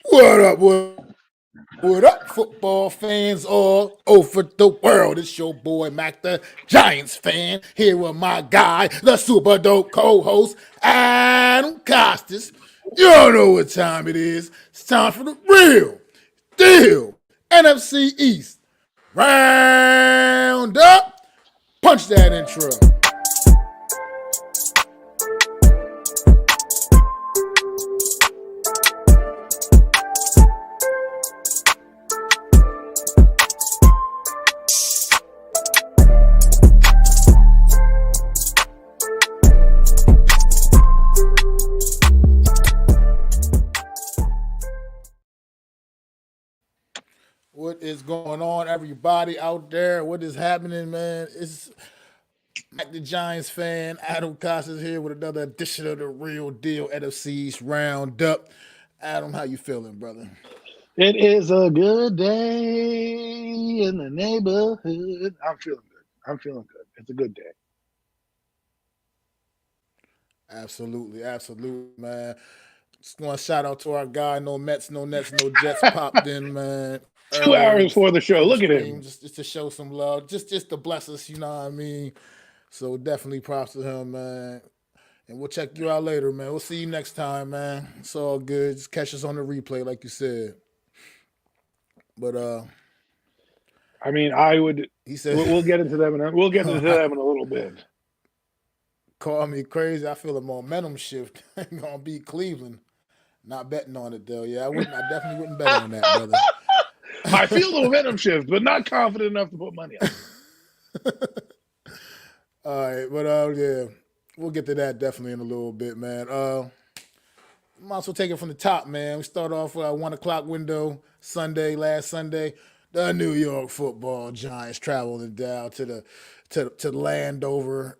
What up, what up, football fans all over the world? It's your boy Mac, the Giants fan, here with my guy, the super dope co-host, Adam Costas. You don't know what time it is. It's time for the real deal NFC East Round-Up. Punch that intro. What is going on, everybody out there? What is happening, man? It's Mac the Giants fan, Adam Costas here with another edition of the Real Deal NFC East Roundup. Adam, how you feeling, brother? It is a good day in the neighborhood. I'm feeling good. I'm feeling good. It's a good day. Absolutely, absolutely, man. Just want to shout out to our guy, no Mets, no Nets, no Jets, popped in, man, 2 hours earlier before the show. for the Look at stream, him. just to show some love, just to bless us, you know what I mean? So definitely props to him, man. And we'll check you out later, man. We'll see you next time, man. It's all good. Just catch us on the replay, like you said. But I mean, I would. he said, We'll get into them, and we'll get into them in a little bit. call me crazy. I feel a momentum shift. Gonna beat Cleveland. Not betting on it though. Yeah, I wouldn't. I definitely wouldn't bet on that, brother. I feel the momentum shift, but not confident enough to put money on All right, but yeah, we'll get to that definitely in a little bit, man. Might as well take it from the top, man. We start off with our 1 o'clock window last Sunday. The New York Football Giants traveling down to Landover,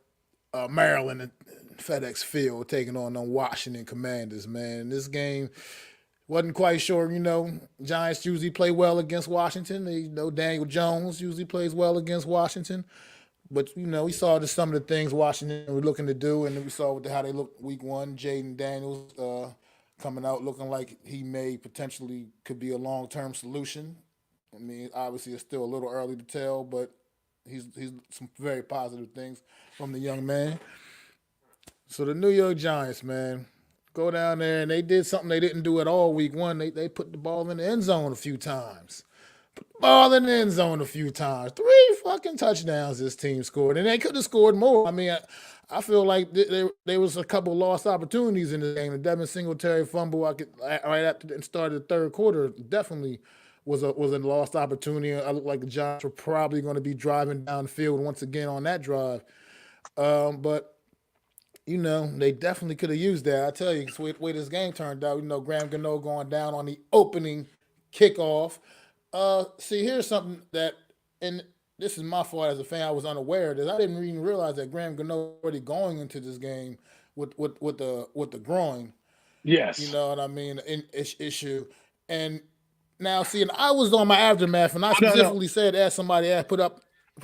Maryland, and FedEx Field, taking on the Washington Commanders. Man, this game wasn't quite sure. Giants usually play well against Washington. Daniel Jones usually plays well against Washington. But we saw just some of the things Washington were looking to do, and we saw how they looked week one. Jaden Daniels coming out looking like he may potentially could be a long term solution. I mean, obviously it's still a little early to tell, but he's some very positive things from the young man. So the New York Giants, man, go down there and they did something they didn't do at all week one. They put the ball in the end zone a few times. Ball in the end zone a few times. Three fucking touchdowns this team scored, and they could have scored more. I mean, I feel like there was a couple lost opportunities in the game. The Devin Singletary fumble right after the start of the third quarter definitely was a lost opportunity. I looked like the Giants were probably going to be driving down the field once again on that drive. But they definitely could have used that. I tell you, the way this game turned out, Graham Gano going down on the opening kickoff. See, here's something that, and this is my fault as a fan. I was unaware of this. I didn't even realize that Graham Gano was already going into this game with the groin. You Yes. know what I mean? Issue. And now, see, and I was on my aftermath, and I Oh, no, no. specifically said, as somebody had put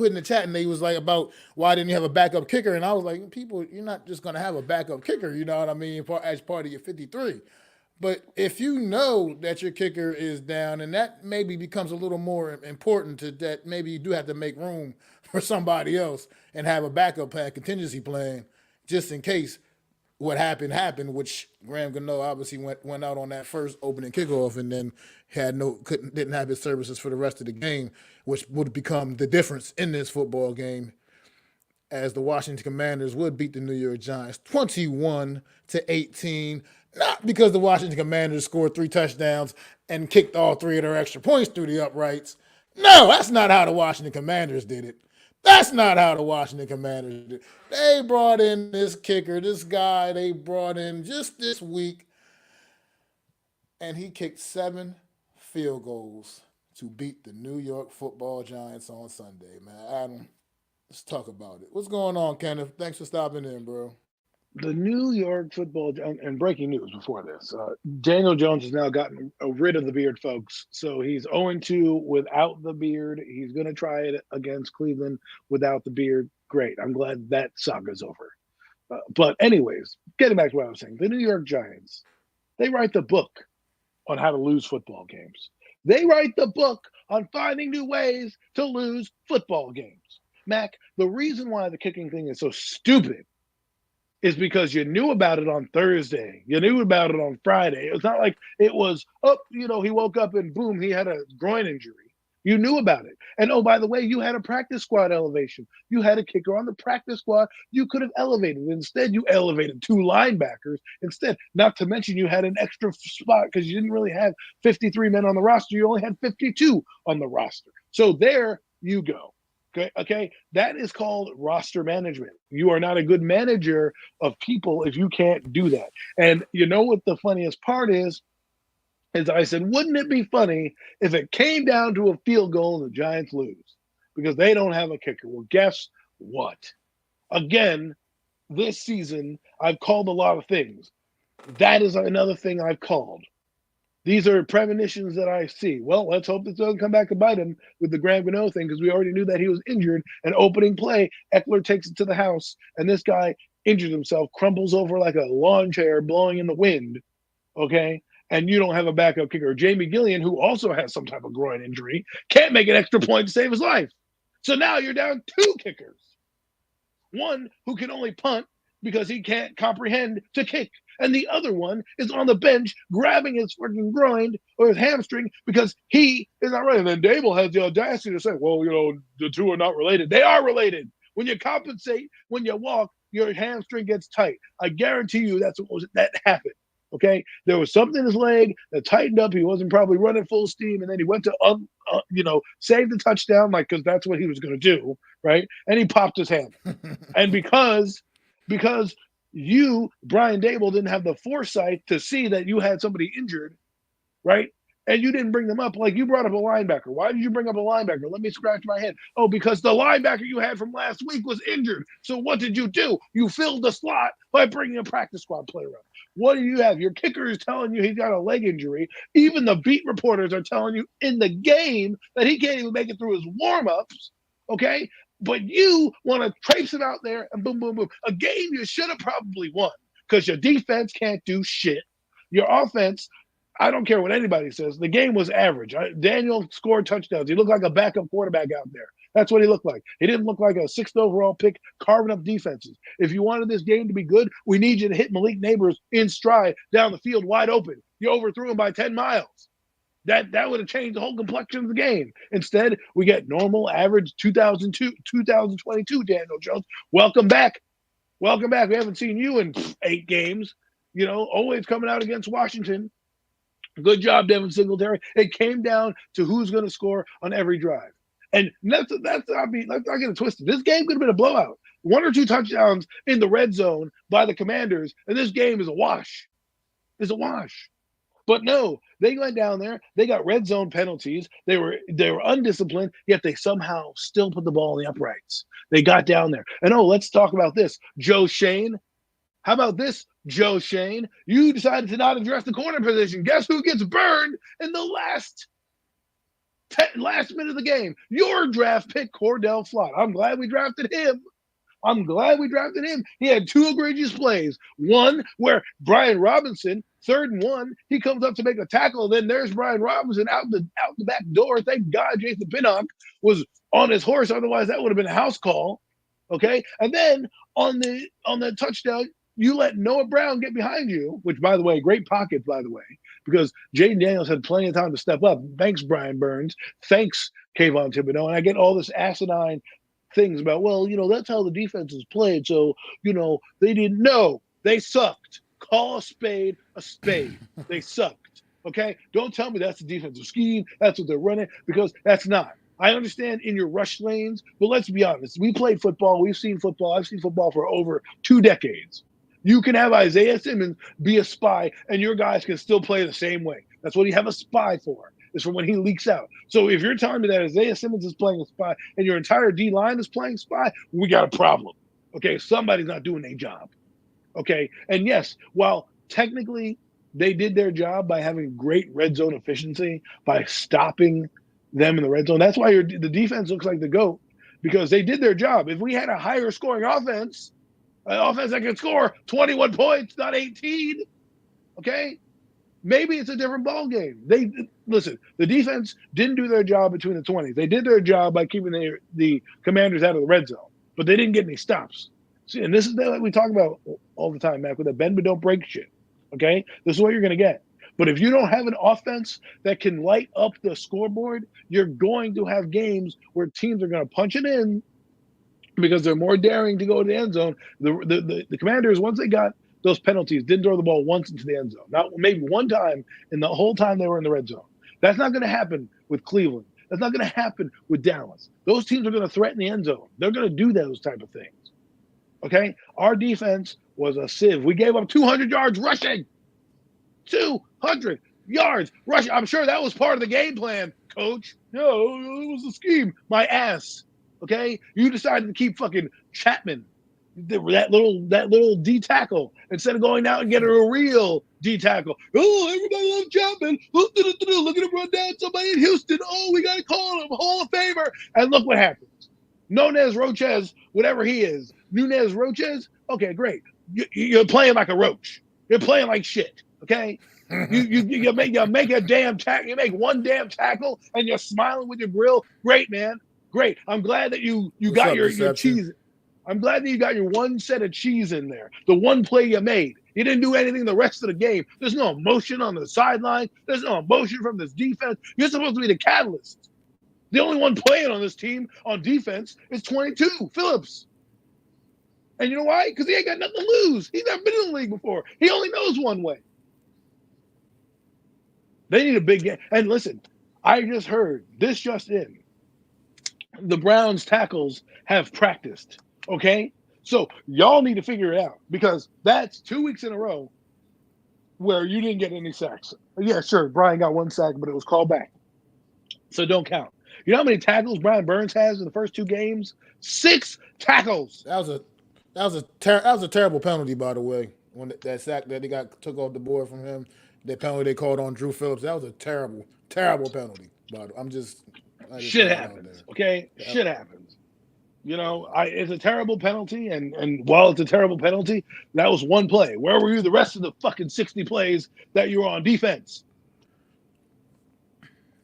in the chat, and they was like about why didn't you have a backup kicker? And I was like, people, you're not just gonna have a backup kicker. You know what I mean? As part of your 53. But if you know that your kicker is down, and that maybe becomes a little more important to that, maybe you do have to make room for somebody else and have a backup plan, contingency plan, just in case what happened. Which Graham Gano obviously went out on that first opening kickoff, and then didn't have his services for the rest of the game, which would become the difference in this football game, as the Washington Commanders would beat the New York Giants 21-18. Not because the Washington Commanders scored 3 touchdowns and kicked all 3 of their extra points through the uprights. No, that's not how the Washington Commanders did it. That's not how the Washington Commanders did it. They brought in this kicker, this guy they brought in just this week, and he kicked 7 field goals to beat the New York Football Giants on Sunday, man. Adam, let's talk about it. What's going on, Kenneth? Thanks for stopping in, bro. The New York football and breaking news before this. Daniel Jones has now gotten rid of the beard, folks. So he's 0-2 without the beard. He's going to try it against Cleveland without the beard. Great. I'm glad that saga's over. But anyways, getting back to what I was saying, the New York Giants, they write the book. on how to lose football games. They write the book on finding new ways to lose football games. Mac, the reason why the kicking thing is so stupid is because you knew about it on Thursday. You knew about it on Friday. It's not like it was, he woke up and boom, he had a groin injury. You knew about it. And oh, by the way, you had a practice squad elevation. You had a kicker on the practice squad you could have elevated. Instead, you elevated 2 linebackers instead. Not to mention you had an extra spot because you didn't really have 53 men on the roster. You only had 52 on the roster. So there you go. Okay, that is called roster management. You are not a good manager of people if you can't do that. And you know what the funniest part is I said, wouldn't it be funny if it came down to a field goal and the Giants lose because they don't have a kicker? Well, guess what? Again, this season, I've called a lot of things. That is another thing I've called. These are premonitions that I see. Well, let's hope this doesn't come back to bite him with the Graham Gano thing because we already knew that he was injured. An opening play, Eckler takes it to the house, and this guy injures himself, crumbles over like a lawn chair blowing in the wind, okay? And you don't have a backup kicker. Jamie Gillian, who also has some type of groin injury, can't make an extra point to save his life. So now you're down 2 kickers. One who can only punt because he can't comprehend to kick. And the other one is on the bench grabbing his freaking groin or his hamstring because he is not ready. And then Dable has the audacity to say, well, the 2 are not related. They are related. When you compensate, when you walk, your hamstring gets tight. I guarantee you that happened. Okay, there was something in his leg that tightened up. He wasn't probably running full steam, and then he went to save the touchdown, because that's what he was going to do, right? And he popped his hand, and because you, Brian Dable, didn't have the foresight to see that you had somebody injured, right? And you didn't bring them up. Like, you brought up a linebacker. Why did you bring up a linebacker? Let me scratch my head. Oh, because the linebacker you had from last week was injured. So what did you do? You filled the slot by bringing a practice squad player up. What do you have? Your kicker is telling you he's got a leg injury. Even the beat reporters are telling you in the game that he can't even make it through his warm-ups, okay? But you want to traipse him out there and boom, boom, boom. A game you should have probably won because your defense can't do shit. Your offense, I don't care what anybody says, the game was average. Daniel scored touchdowns. He looked like a backup quarterback out there. That's what he looked like. He didn't look like a 6th overall pick carving up defenses. If you wanted this game to be good, we need you to hit Malik Neighbors in stride down the field wide open. You overthrew him by 10 miles. That would have changed the whole complexion of the game. Instead, we get normal, average 2022 Daniel Jones. Welcome back. Welcome back. We haven't seen you in 8 games. Always coming out against Washington. Good job, Devin Singletary. It came down to who's going to score on every drive. And let's not get it twisted. This game could have been a blowout. 1 or 2 touchdowns in the red zone by the Commanders, and this game is a wash. It's a wash. But no, they went down there. They got red zone penalties. They were undisciplined, yet they somehow still put the ball in the uprights. They got down there. And let's talk about this. Joe Shane. How about this, Joe Shane? You decided to not address the corner position. Guess who gets burned in the last minute of the game? Your draft pick, Cordell Flott. I'm glad we drafted him. He had 2 egregious plays. One where Brian Robinson, 3rd and 1, he comes up to make a tackle. And then there's Brian Robinson out the back door. Thank God Jason Pinnock was on his horse. Otherwise, that would have been a house call. Okay. And then on the touchdown, you let Noah Brown get behind you, which, by the way, great pocket, by the way, because Jaden Daniels had plenty of time to step up. Thanks, Brian Burns. Thanks, Kayvon Thibodeau. And I get all this asinine things about, that's how the defense is played. So, they didn't know. They sucked. Call a spade a spade. They sucked. Okay? Don't tell me that's the defensive scheme. That's what they're running, because that's not. I understand in your rush lanes, but let's be honest. We played football. We've seen football. I've seen football for over 2 decades. You can have Isaiah Simmons be a spy, and your guys can still play the same way. That's what you have a spy for, is for when he leaks out. So if you're telling me that Isaiah Simmons is playing a spy and your entire D-line is playing spy, we got a problem. Okay, somebody's not doing their job. Okay, and yes, while technically they did their job by having great red zone efficiency, by stopping them in the red zone, that's why the defense looks like the GOAT, because they did their job. If we had a higher scoring offense, an offense that can score 21 points, not 18, okay? maybe it's a different ball game. Listen. The defense didn't do their job between the 20s. They did their job by keeping the Commanders out of the red zone, but they didn't get any stops. See, and this is what we talk about all the time, Mac, with the bend but don't break shit. Okay, this is what you're going to get. But if you don't have an offense that can light up the scoreboard, you're going to have games where teams are going to punch it in because they're more daring to go to the end zone. The Commanders, once they got those penalties, didn't throw the ball once into the end zone. Not maybe one time in the whole time they were in the red zone. That's not going to happen with Cleveland. That's not going to happen with Dallas. Those teams are going to threaten the end zone. They're going to do those type of things. Okay? Our defense was a sieve. We gave up 200 yards rushing. 200 yards rushing. I'm sure that was part of the game plan, coach. No, it was a scheme. My ass. Okay? You decided to keep fucking Chapman, that little D tackle, instead of going out and getting a real D tackle. Oh, everybody loves Chapman. Look at him run down somebody in Houston. Oh, we got to call him Hall of Famer. And look what happens. Nunez Roches, whatever he is. Nunez Roches. Okay, great. You're playing like a roach. You're playing like shit. Okay. You make a damn tackle. You make one damn tackle, and you're smiling with your grill. Great, man. Great. I'm glad that you got your cheese. I'm glad that you got your one set of cheese in there. The one play you made. You didn't do anything the rest of the game. There's no emotion on the sideline. There's no emotion from this defense. You're supposed to be the catalyst. The only one playing on this team on defense is 22, Phillips. And you know why? Because he ain't got nothing to lose. He's never been in the league before. He only knows one way. They need a big game. And listen, I just heard this just in. The Browns tackles have practiced. Okay? So y'all need to figure it out, because that's 2 weeks in a row where you didn't get any sacks. Yeah, sure, Brian got one sack, but it was called back. So don't count. You know how many tackles Brian Burns has in the first 2 games? 6 tackles. That was a terrible penalty, by the way. When that sack that they took off the board from him, that penalty they called on Drew Phillips, that was a terrible penalty. But shit happens. Okay, shit happens. You know, it's a terrible penalty, and while it's a terrible penalty, that was one play. Where were you the rest of the fucking 60 plays that you were on defense?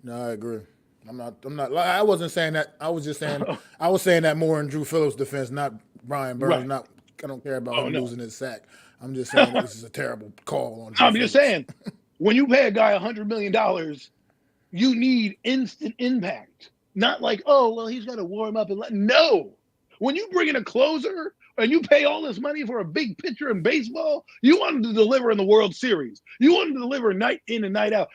No, I agree. I'm not. I wasn't saying that. I was just saying. I was saying that more in Drew Phillips' defense, not Brian Burns. Right. I don't care about him losing his sack. I'm just saying this is a terrible call on Drew I'm Phillips. just saying, when you pay a guy $100 million, you need instant impact. Not like, oh, well, he's got to warm up and no. When you bring in a closer and you pay all this money for a big pitcher in baseball, you want him to deliver in the World Series. You want him to deliver night in and night out.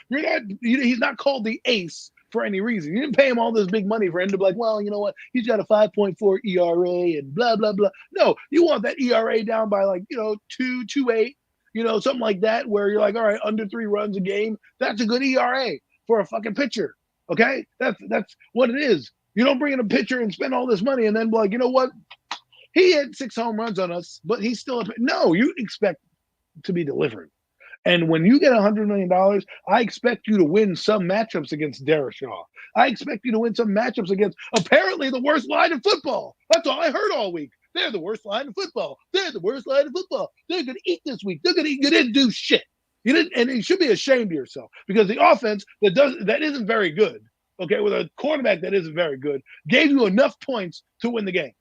He's not called the ace for any reason. You didn't pay him all this big money for him to be like, well, you know what? He's got a 5.4 ERA and blah, blah, blah. No, you want that ERA down by 2.28, something like that, where you're like, all right, under 3 runs a game. That's a good ERA for a fucking pitcher. Okay? That's what it is. You don't bring in a pitcher and spend all this money and then be like, you know what? He had 6 home runs on us, but he's still no, you expect to be delivered. And when you get $100 million, I expect you to win some matchups against Darashaw. I expect you to win some matchups against apparently the worst line in football. That's all I heard all week. They're the worst line in football. They're the worst line in football. They're going to eat this week. They're going to eat. You didn't do shit. You didn't, and you should be ashamed of yourself, because the offense that isn't very good, okay, with a quarterback that isn't very good, gave you enough points to win the game.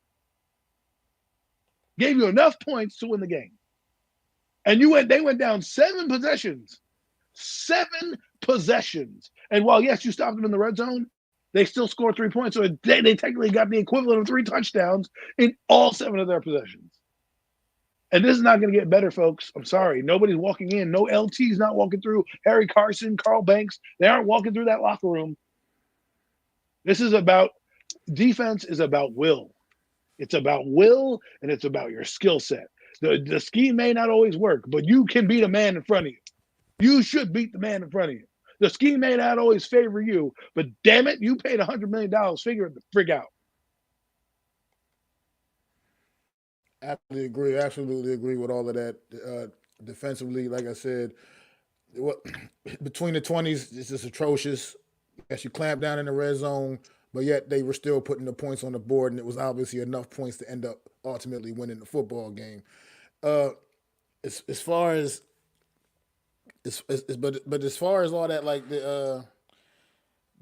Gave you enough points to win the game. And they went down 7 possessions. 7 possessions. And while, yes, you stopped them in the red zone, they still scored 3 points. So they technically got the equivalent of 3 touchdowns in all 7 of their possessions. And this is not going to get better, folks. I'm sorry. Nobody's walking in. No LT's not walking through. Harry Carson, Carl Banks, they aren't walking through that locker room. Defense is about will. It's about will, and it's about your skill set. The scheme may not always work, but you can beat a man in front of you. You should beat the man in front of you. The scheme may not always favor you, but damn it, you paid $100 million. Figure it the frig out. Absolutely agree with all of that. Defensively, like I said, between the 20s, it's just atrocious. Yes, you clamp down in the red zone, but yet they were still putting the points on the board, and it was obviously enough points to end up ultimately winning the football game. As far as But as far as all that, like the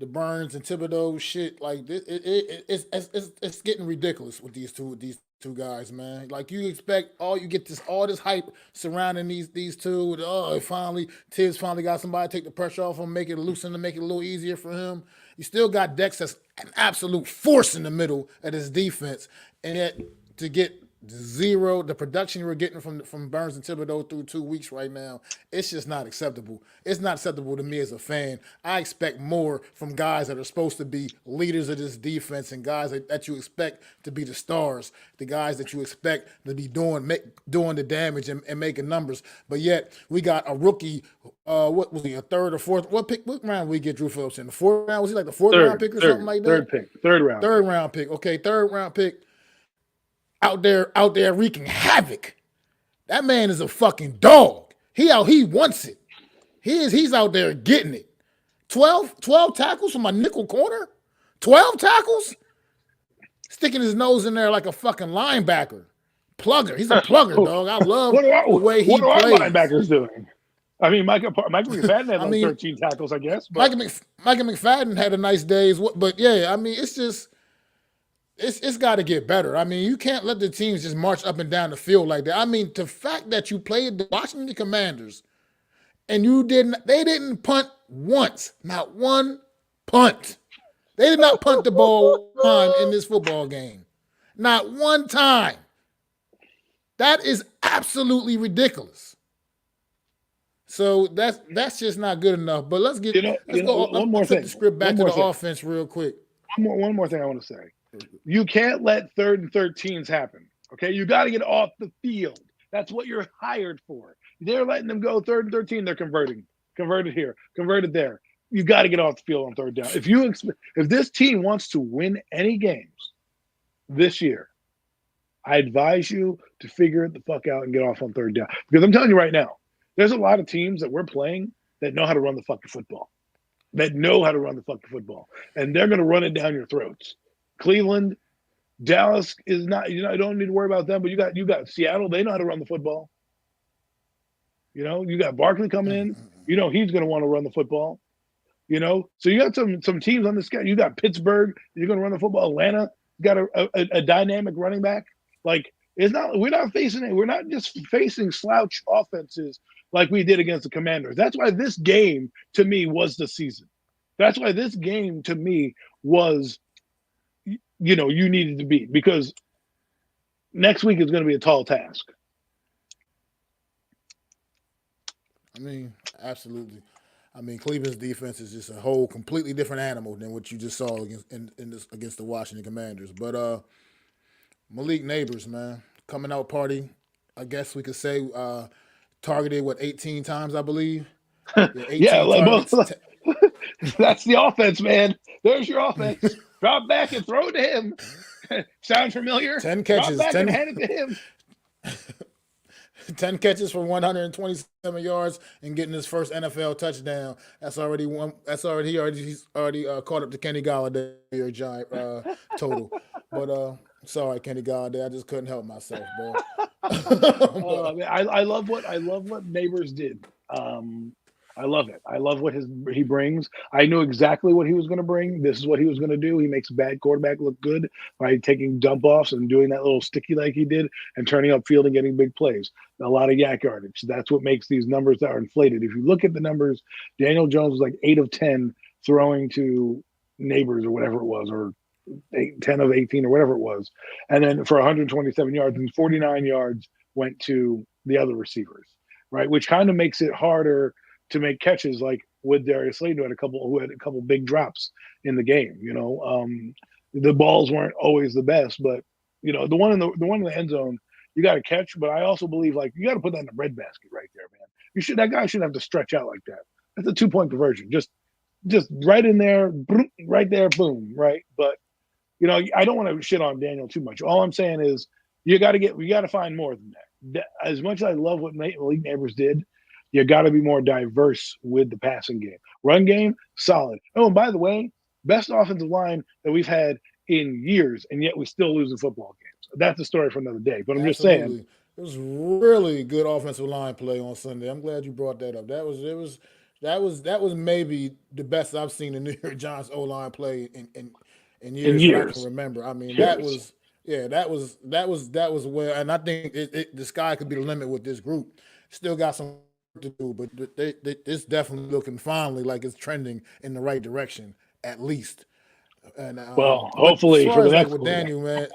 Burns and Thibodeau shit, like it's getting ridiculous with these two guys, man. Like you expect you get all this hype surrounding these two. Finally Tibbs finally got somebody to take the pressure off him, make it loosen to make it a little easier for him. You still got Dex that's an absolute force in the middle of his defense, and yet to get zero the production we're getting from Burns and Thibodeau through 2 weeks right now, it's just not acceptable. It's not acceptable to me as a fan. I expect more from guys that are supposed to be leaders of this defense and guys that you expect to be the stars, the guys that you expect to be doing the damage and making numbers. But yet we got a rookie. What was he? A third or fourth? What round did we get Drew Phillips in? The fourth round? Was he like the fourth round pick or something like that? Third round. Third round pick. Okay, third round pick. Out there wreaking havoc. That man is a fucking dog. He wants it. He's out there getting it. 12 tackles from a nickel corner? 12 tackles? Sticking his nose in there like a fucking linebacker. Plugger. He's a plugger, dog. I love the way he plays. What are our linebackers doing? I mean, Michael McFadden had 13 tackles, I guess. But. Michael McFadden had a nice day, but yeah, I mean, it's just it's got to get better. I mean, you can't let the teams just march up and down the field like that. I mean, the fact that you played the Washington Commanders and they didn't punt once, not one punt. They did not punt the ball one time in this football game. Not one time. That is absolutely ridiculous. So that's just not good enough. But let's go. One more thing. The script back to the offense real quick. One more thing I want to say. You can't let 3rd and 13s happen. Okay, you got to get off the field. That's what you're hired for. They're letting them go 3rd and 13. They're converted here, converted there. You got to get off the field on 3rd down. If this team wants to win any games this year, I advise you to figure it the fuck out and get off on 3rd down. Because I'm telling you right now, there's a lot of teams that we're playing that know how to run the fucking football. And they're going to run it down your throats. Cleveland, Dallas is not. You don't need to worry about them. But you got Seattle. They know how to run the football. You got Barkley coming in. He's going to want to run the football. So you got some teams on the schedule. You got Pittsburgh. You're going to run the football. Atlanta got a dynamic running back. Like we're not just facing slouch offenses like we did against the Commanders. That's why this game to me was the season. That's why this game to me was. You needed to beat because next week is going to be a tall task. I mean, absolutely. I mean, Cleveland's defense is just a whole completely different animal than what you just saw against the Washington Commanders. But Malik Neighbors, man, coming out party, I guess we could say targeted 18 times, I believe. Yeah, that's the offense, man. There's your offense. Drop back and throw it to him. Sound familiar? 10 catches. Drop back and hand it to him. 10 catches for 127 yards and getting his first NFL touchdown. He's already caught up to Kenny Golladay, your giant total. But sorry, Kenny Golladay, I just couldn't help myself, bro. I love what Neighbors did. I love it. I love what he brings. I knew exactly what he was going to bring. This is what he was going to do. He makes a bad quarterback look good by taking dump offs and doing that little sticky like he did and turning up field and getting big plays. A lot of yak yardage. That's what makes these numbers that are inflated. If you look at the numbers, Daniel Jones was like 8 of 10 throwing to Neighbors or whatever it was, or 10 of 18 or whatever it was. And then for 127 yards and 49 yards went to the other receivers, right? Which kind of makes it harder to make catches like with Darius Slayton, who had a couple big drops in the game. The balls weren't always the best, but the one in the end zone you got to catch. But I also believe you got to put that in the breadbasket right there, man. That guy shouldn't have to stretch out like that. That's a 2-point conversion, just right in there, right there, boom, right. But I don't want to shit on Daniel too much. All I'm saying is we got to find more than that. As much as I love what Malik Neighbors did, you got to be more diverse with the passing game. Run game, solid. Oh, and by the way, best offensive line that we've had in years, and yet we still losing football games. That's a story for another day. But I'm just saying, It was really good offensive line play on Sunday. I'm glad you brought that up. That was maybe the best I've seen the New York Giants O line play in in years that I can years. remember. I mean, that Years. was yeah, that was where, and I think the sky could be the limit with this group. Still got some work to do, but it's definitely looking finally like it's trending in the right direction at least. And Well, but as hopefully for far the as like next with quarterback. Daniel, man,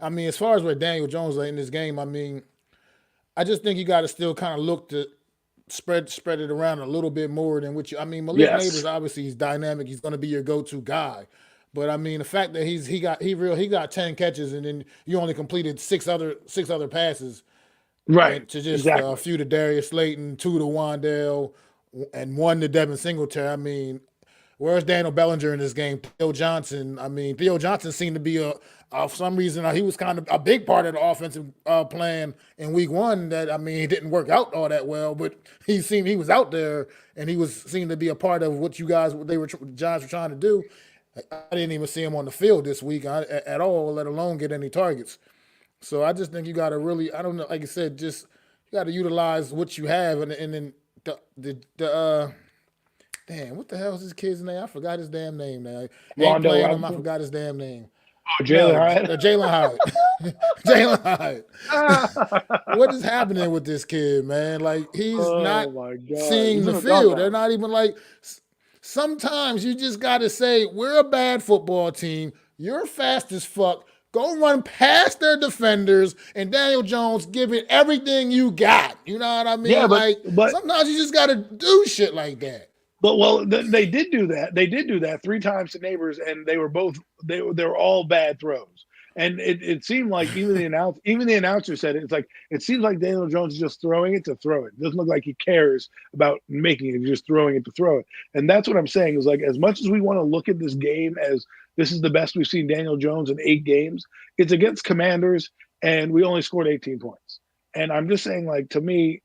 I mean, as far as with Daniel Jones like, in this game, I mean, I just think you got to still kind of look to spread it around a little bit more than what you. I mean, Malik Neighbors Yes. obviously he's dynamic. He's going to be your go-to guy. But I mean, the fact that he got 10 catches and then you only completed six other passes Right. and to just a Exactly. few to Darius Slayton, two to Wandale, and one to Devin Singletary. I mean, where's Daniel Bellinger in this game? Theo Johnson. I mean, Theo Johnson seemed to be for some reason he was kind of a big part of the offensive plan in Week 1. That I mean, he didn't work out all that well, but he was out there and he was seemed to be a part of what you guys the Giants were trying to do. I didn't even see him on the field this week at all, let alone get any targets. So I just think you got to really, I don't know, like I said, just you got to utilize what you have, and then the damn, what the hell is this kid's name? I forgot his damn name now. Ain't Rondell playing him. I Robinson. forgot his damn name. Oh, Jalen No, Hyatt. Jalen Hyatt. Jalen Hyatt. What is happening with this kid, man? Like he's not Oh my God. seeing He's the in the field. They're doghouse. not even like. Sometimes you just got to say we're a bad football team. You're fast as fuck. Go run past their defenders, and Daniel Jones give it everything you got. You know what I Yeah, mean? but Like but sometimes you just got to do shit like that. But well, they did do that. They did do that three times to neighbors, and they were both they were all bad throws. And it seemed like even the announcer said it. It's like it seems like Daniel Jones is just throwing it to throw it. It doesn't look like he cares about making it, just throwing it to throw it. And that's what I'm saying is like as much as we want to look at this game as this is the best we've seen Daniel Jones in 8 games, it's against Commanders, and we only scored 18 points. And I'm just saying, like to me,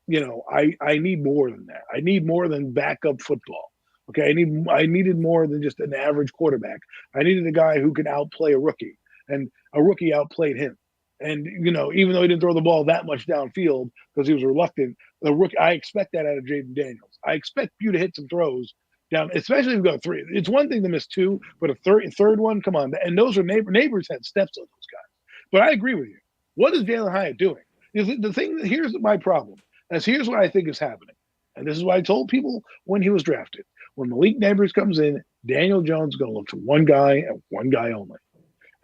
I need more than that. I need more than backup football. Okay, I needed more than just an average quarterback. I needed a guy who could outplay a rookie, and a rookie outplayed him. And even though he didn't throw the ball that much downfield because he was reluctant, the rookie I expect that out of Jaden Daniels. I expect you to hit some throws down, especially if you go three. It's one thing to miss two, but a third one, come on. And those are neighbors had steps on those guys. But I agree with you. What is Jalen Hyatt doing? The thing here's my problem. As here's what I think is happening. And this is what I told people when he was drafted. When Malik Neighbors comes in, Daniel Jones is going to look for one guy and one guy only.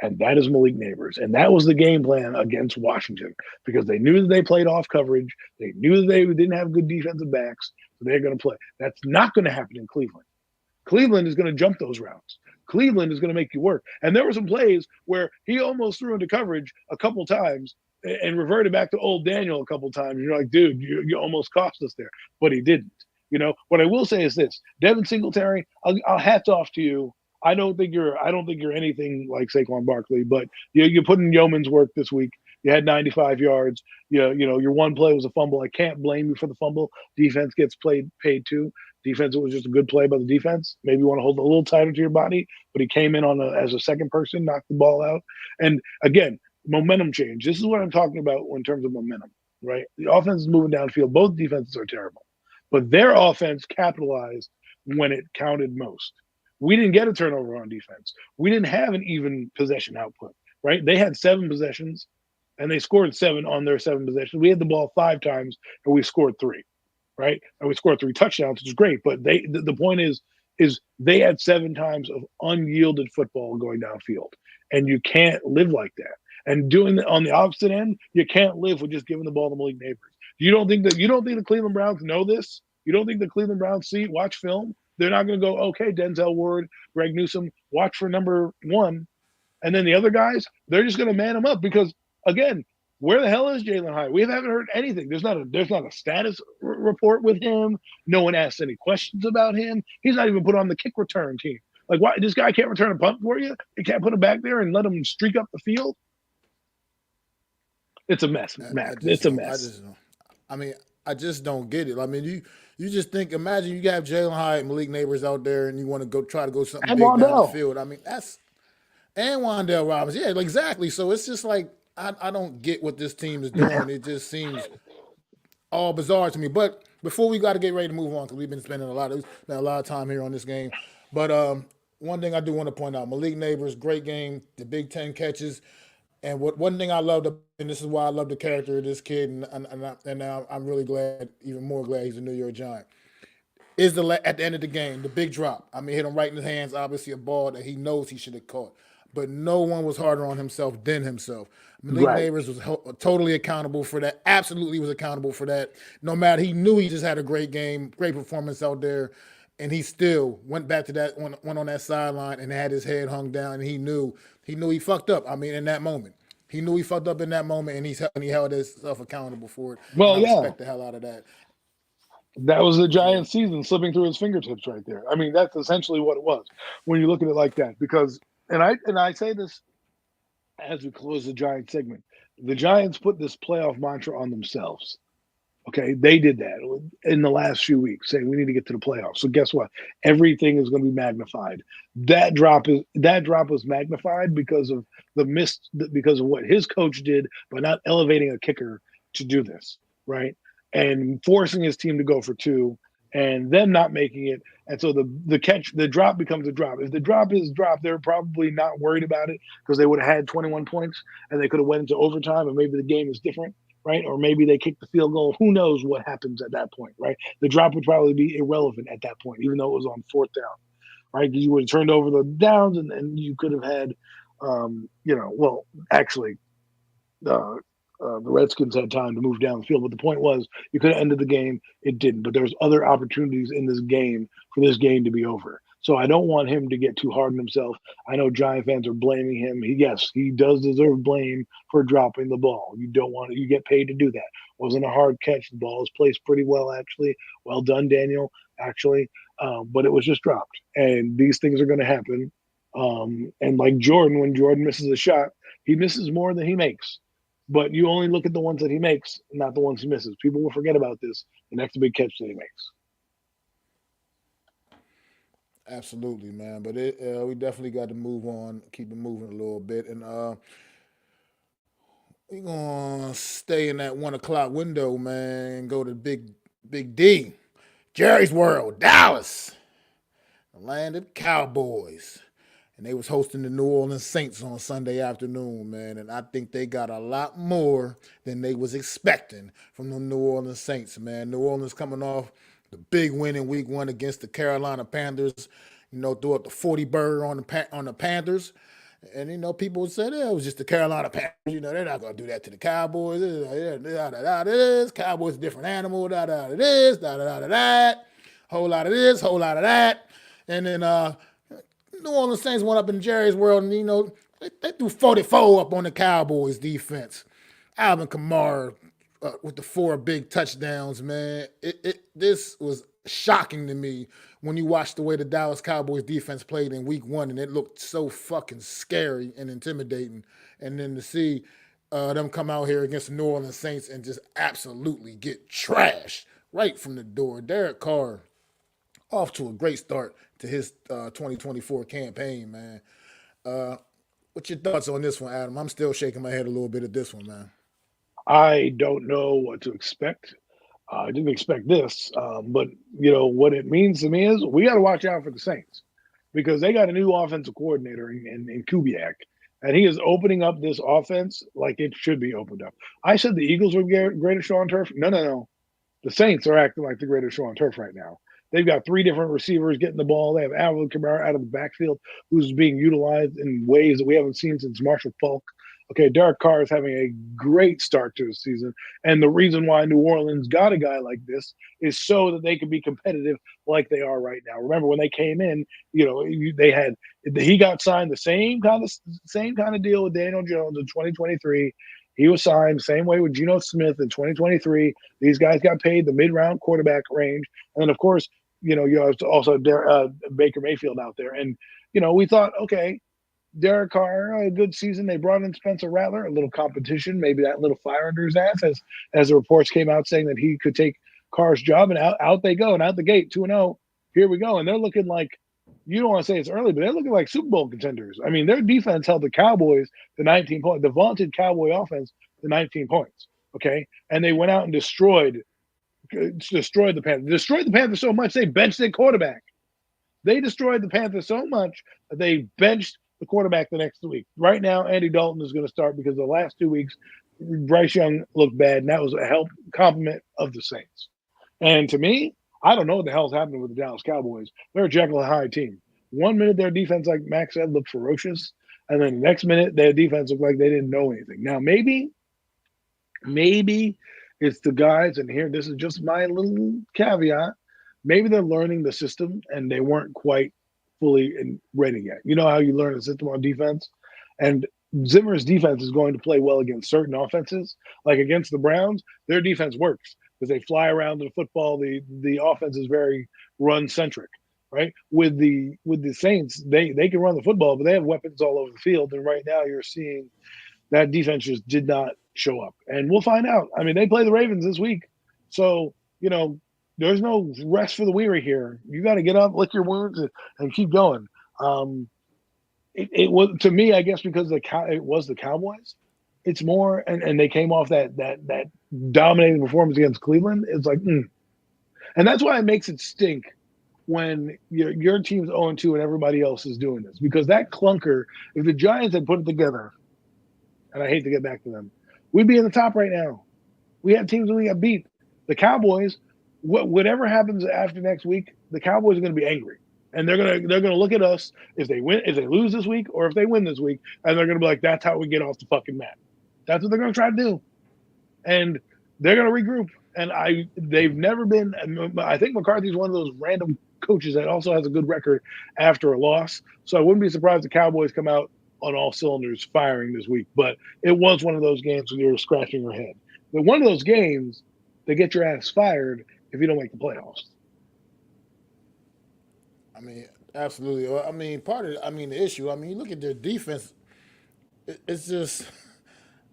And that is Malik Neighbors. And that was the game plan against Washington because they knew that they played off coverage. They knew that they didn't have good defensive backs. So they're going to play. That's not going to happen in Cleveland. Cleveland is going to jump those routes. Cleveland is going to make you work. And there were some plays where he almost threw into coverage a couple times and reverted back to old Daniel a couple times. You're like, dude, you almost cost us there, but he didn't. What I will say is this: Devin Singletary, I'll hats off to you. I don't think you're anything like Saquon Barkley, but you put in yeoman's work this week. You had 95 yards. Your one play was a fumble. I can't blame you for the fumble. Defense gets paid too. Defense, it was just a good play by the defense. Maybe you want to hold it a little tighter to your body, but he came in as a second person, knocked the ball out. And again, momentum change. This is what I'm talking about in terms of momentum, right? The offense is moving downfield. Both defenses are terrible, but their offense capitalized when it counted most. We didn't get a turnover on defense. We didn't have an even possession output, right? They had 7 possessions, and they scored 7 on their 7 possessions. We had the ball 5 times, and we scored 3, right? And we scored 3 touchdowns, which is great. But the point is they had 7 times of unyielded football going downfield, and you can't live like that. And doing it on the opposite end, you can't live with just giving the ball to Malik Neighbors. You don't think the Cleveland Browns know this? You don't think the Cleveland Browns watch film? They're not going to go, okay, Denzel Ward, Greg Newsome, watch for number 1, and then the other guys, they're just going to man them up because again, where the hell is Jalen Hyatt? We haven't heard anything. There's not a status report with him. No one asks any questions about him. He's not even put on the kick return team. Like, why this guy can't return a punt for you? You can't put him back there and let him streak up the field. It's a mess, I Mac. just It's a don't. I mess. just don't. I mean, I just don't get it. I mean, you just think. Imagine you have Jalen Hyatt, Malik Neighbors out there, and you want to go try to go something And big down the Wandell. field. I mean, and Wandale Robinson. Yeah, exactly. So it's just like I don't get what this team is doing. It just seems all bizarre to me. But before we got to get ready to move on, because we've been spending a lot of time here on this game. But one thing I do want to point out: Malik Neighbors, great game, the Big Ten catches, and what one thing I loved, and this is why I love the character of this kid, and now I'm really glad, even more glad he's a New York Giant. Is at the end of the game the big drop? I mean, hit him right in his hands. Obviously, a ball that he knows he should have caught, but no one was harder on himself than himself. Malik Right. Neighbors was totally accountable for that. Absolutely was accountable for that. No matter, he knew he just had a great game, great performance out there, and he still went back to that went on that sideline and had his head hung down, and he fucked up. I mean, in that moment. He knew he fucked up in that moment, and he held himself accountable for it. And Well, I yeah, respect the hell out of that. that was the Yeah. Giants' season slipping through his fingertips right there. I mean, that's essentially what it was when you look at it like that. Because, and I say this as we close the Giants segment, the Giants put this playoff mantra on themselves. Okay, they did that in the last few weeks, saying we need to get to the playoffs. So guess what? Everything is going to be magnified. That drop was magnified because of because of what his coach did by not elevating a kicker to do this, right? And forcing his team to go for two, and them not making it. And so the drop becomes a drop. If the drop is dropped, they're probably not worried about it because they would have had 21 points and they could have went into overtime, and maybe the game is different, right? Or maybe they kick the field goal. Who knows what happens at that point, right? The drop would probably be irrelevant at that point, even though it was on fourth down, right? Because you would have turned over the downs, and you could have had, well, actually, the Redskins had time to move down the field, but the point was you could have ended the game. It didn't, but there was other opportunities in this game for this game to be over. So I don't want him to get too hard on himself. I know Giant fans are blaming him. Yes, he does deserve blame for dropping the ball. You don't want to, you get paid to do that. Wasn't a hard catch. The ball was placed pretty well, actually. Well done, Daniel, actually. But it was just dropped. And these things are going to happen. And like Jordan, when Jordan misses a shot, he misses more than he makes. But you only look at the ones that he makes, not the ones he misses. People will forget about this the next big catch that he makes. Absolutely, man. But we definitely got to move on, keep it moving a little bit, and we gonna stay in that 1 o'clock window, man. Go to Big D, Jerry's World, Dallas, the land of the Cowboys, and they was hosting the New Orleans Saints on Sunday afternoon, man. And I think they got a lot more than they was expecting from the New Orleans Saints, man. New Orleans coming off the big win in Week 1 against the Carolina Panthers. Threw up the 40 burger on the Panthers. And people would say, "Yeah, it was just the Carolina Panthers. They're not gonna do that to the Cowboys. This Cowboys a different animal. Da da da this. Da da da da that. Whole lot of this. Whole lot of that." And then New Orleans Saints went up in Jerry's World, and they threw 44 up on the Cowboys defense. Alvin Kamara with the 4 big touchdowns, man. This was shocking to me when you watch the way the Dallas Cowboys defense played in Week 1, and it looked so fucking scary and intimidating. And then to see them come out here against the New Orleans Saints and just absolutely get trashed right from the door. Derek Carr off to a great start to his 2024 campaign, man. What's your thoughts on this one, Adam? I'm still shaking my head a little bit at this one, man. I don't know what to expect. I didn't expect this, but what it means to me is we got to watch out for the Saints because they got a new offensive coordinator in Kubiak, and he is opening up this offense like it should be opened up. I said the Eagles were greatest show on turf. No, no, no. The Saints are acting like the greatest show on turf right now. They've got 3 different receivers getting the ball. They have Alvin Kamara out of the backfield, who's being utilized in ways that we haven't seen since Marshall Falk. Okay, Derek Carr is having a great start to his season. And the reason why New Orleans got a guy like this is so that they can be competitive like they are right now. Remember when they came in, he got signed the same kind of deal with Daniel Jones in 2023. He was signed the same way with Geno Smith in 2023. These guys got paid the mid-round quarterback range. And then, of course, you have also Baker Mayfield out there. And, we thought, okay, Derek Carr, a good season. They brought in Spencer Rattler, a little competition, maybe that little fire under his ass, as the reports came out saying that he could take Carr's job, and out they go, and out the gate, 2-0. Here we go, and they're looking like, you don't want to say it's early, but they're looking like Super Bowl contenders. I mean, their defense held the Cowboys to 19 points, the vaunted Cowboy offense to 19 points. Okay, and they went out and destroyed the Panthers. Destroyed the Panthers so much they benched their quarterback. They destroyed the Panthers so much that they benched the quarterback the next week. Right now, Andy Dalton is going to start because the last 2 weeks, Bryce Young looked bad, and that was a compliment of the Saints. And to me, I don't know what the hell's happening with the Dallas Cowboys. They're a Jekyll and Hyde team. 1 minute their defense, like Max said, looked ferocious, and then the next minute their defense looked like they didn't know anything. Now maybe it's the guys, and here this is just my little caveat. Maybe they're learning the system and they weren't quite fully ready yet. You know how you learn a system on defense, and Zimmer's defense is going to play well against certain offenses. Like against the Browns, their defense works because they fly around the football. The offense is very run centric, right? With the Saints, they can run the football, but they have weapons all over the field. And right now, you're seeing that defense just did not show up, and we'll find out. I mean, they play the Ravens this week, so there's no rest for the weary here. You got to get up, lick your wounds, and keep going. It was, to me, I guess, because it was the Cowboys. It's more, and they came off that dominating performance against Cleveland. It's like, and that's why it makes it stink when your team's 0-2 and everybody else is doing this, because that clunker. If the Giants had put it together, and I hate to get back to them, we'd be in the top right now. We have teams that we got beat. The Cowboys, whatever happens after next week, the Cowboys are going to be angry, and they're gonna look at us if they lose this week, or if they win this week, and they're gonna be like, "That's how we get off the fucking mat." That's what they're gonna try to do, and they're gonna regroup. And they've never been. I think McCarthy's one of those random coaches that also has a good record after a loss. So I wouldn't be surprised if the Cowboys come out on all cylinders firing this week. But it was one of those games when you were scratching your head. But one of those games that get your ass fired if you don't make the playoffs. I mean, absolutely. Well, I mean, the issue. I mean, you look at their defense. It's just,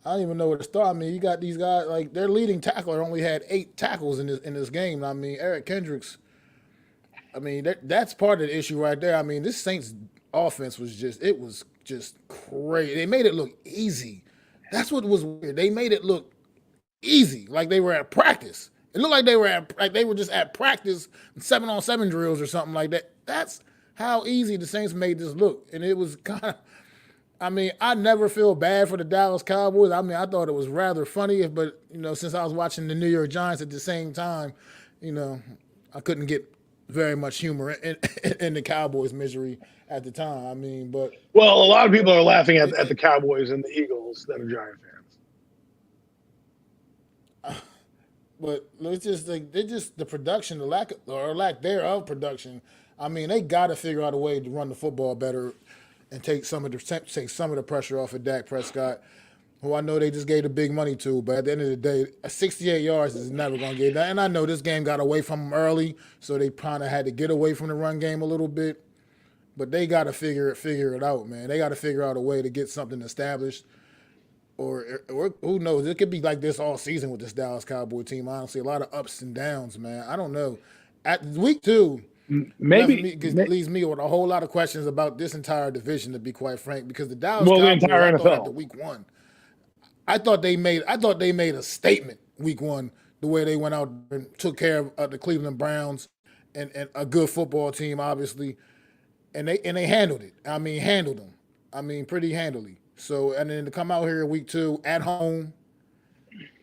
I don't even know where to start. I mean, you got these guys like their leading tackler only had 8 tackles in this game. I mean, Eric Kendricks. I mean, that's part of the issue right there. I mean, this Saints offense was just crazy. They made it look easy. That's what was weird. They made it look easy, like they were at practice. It looked like they were just at practice 7-on-7 drills or something like that. That's how easy the Saints made this look, and it was kind of. I mean, I never feel bad for the Dallas Cowboys. I mean, I thought it was rather funny, but since I was watching the New York Giants at the same time, I couldn't get very much humor in the Cowboys' misery at the time. I mean, but a lot of people are laughing at the Cowboys and the Eagles that are Giant fans. But it's just like the production, the lack thereof production. I mean, they got to figure out a way to run the football better and take some of the pressure off of Dak Prescott, who I know they just gave the big money to. But at the end of the day, 68 yards is never going to get that. And I know this game got away from them early, so they kind of had to get away from the run game a little bit. But they got to figure it out, man. They got to figure out a way to get something established. Or who knows? It could be like this all season with this Dallas Cowboy team. Honestly, a lot of ups and downs, man. I don't know. At week 2, it leaves me with a whole lot of questions about this entire division, to be quite frank, because the Dallas Cowboys, the entire I NFL. thought after week 1, I thought they made a statement week 1, the way they went out and took care of the Cleveland Browns and a good football team, obviously, and they handled it. I mean, handled them. I mean, pretty handily. So, and then to come out here week 2 at home,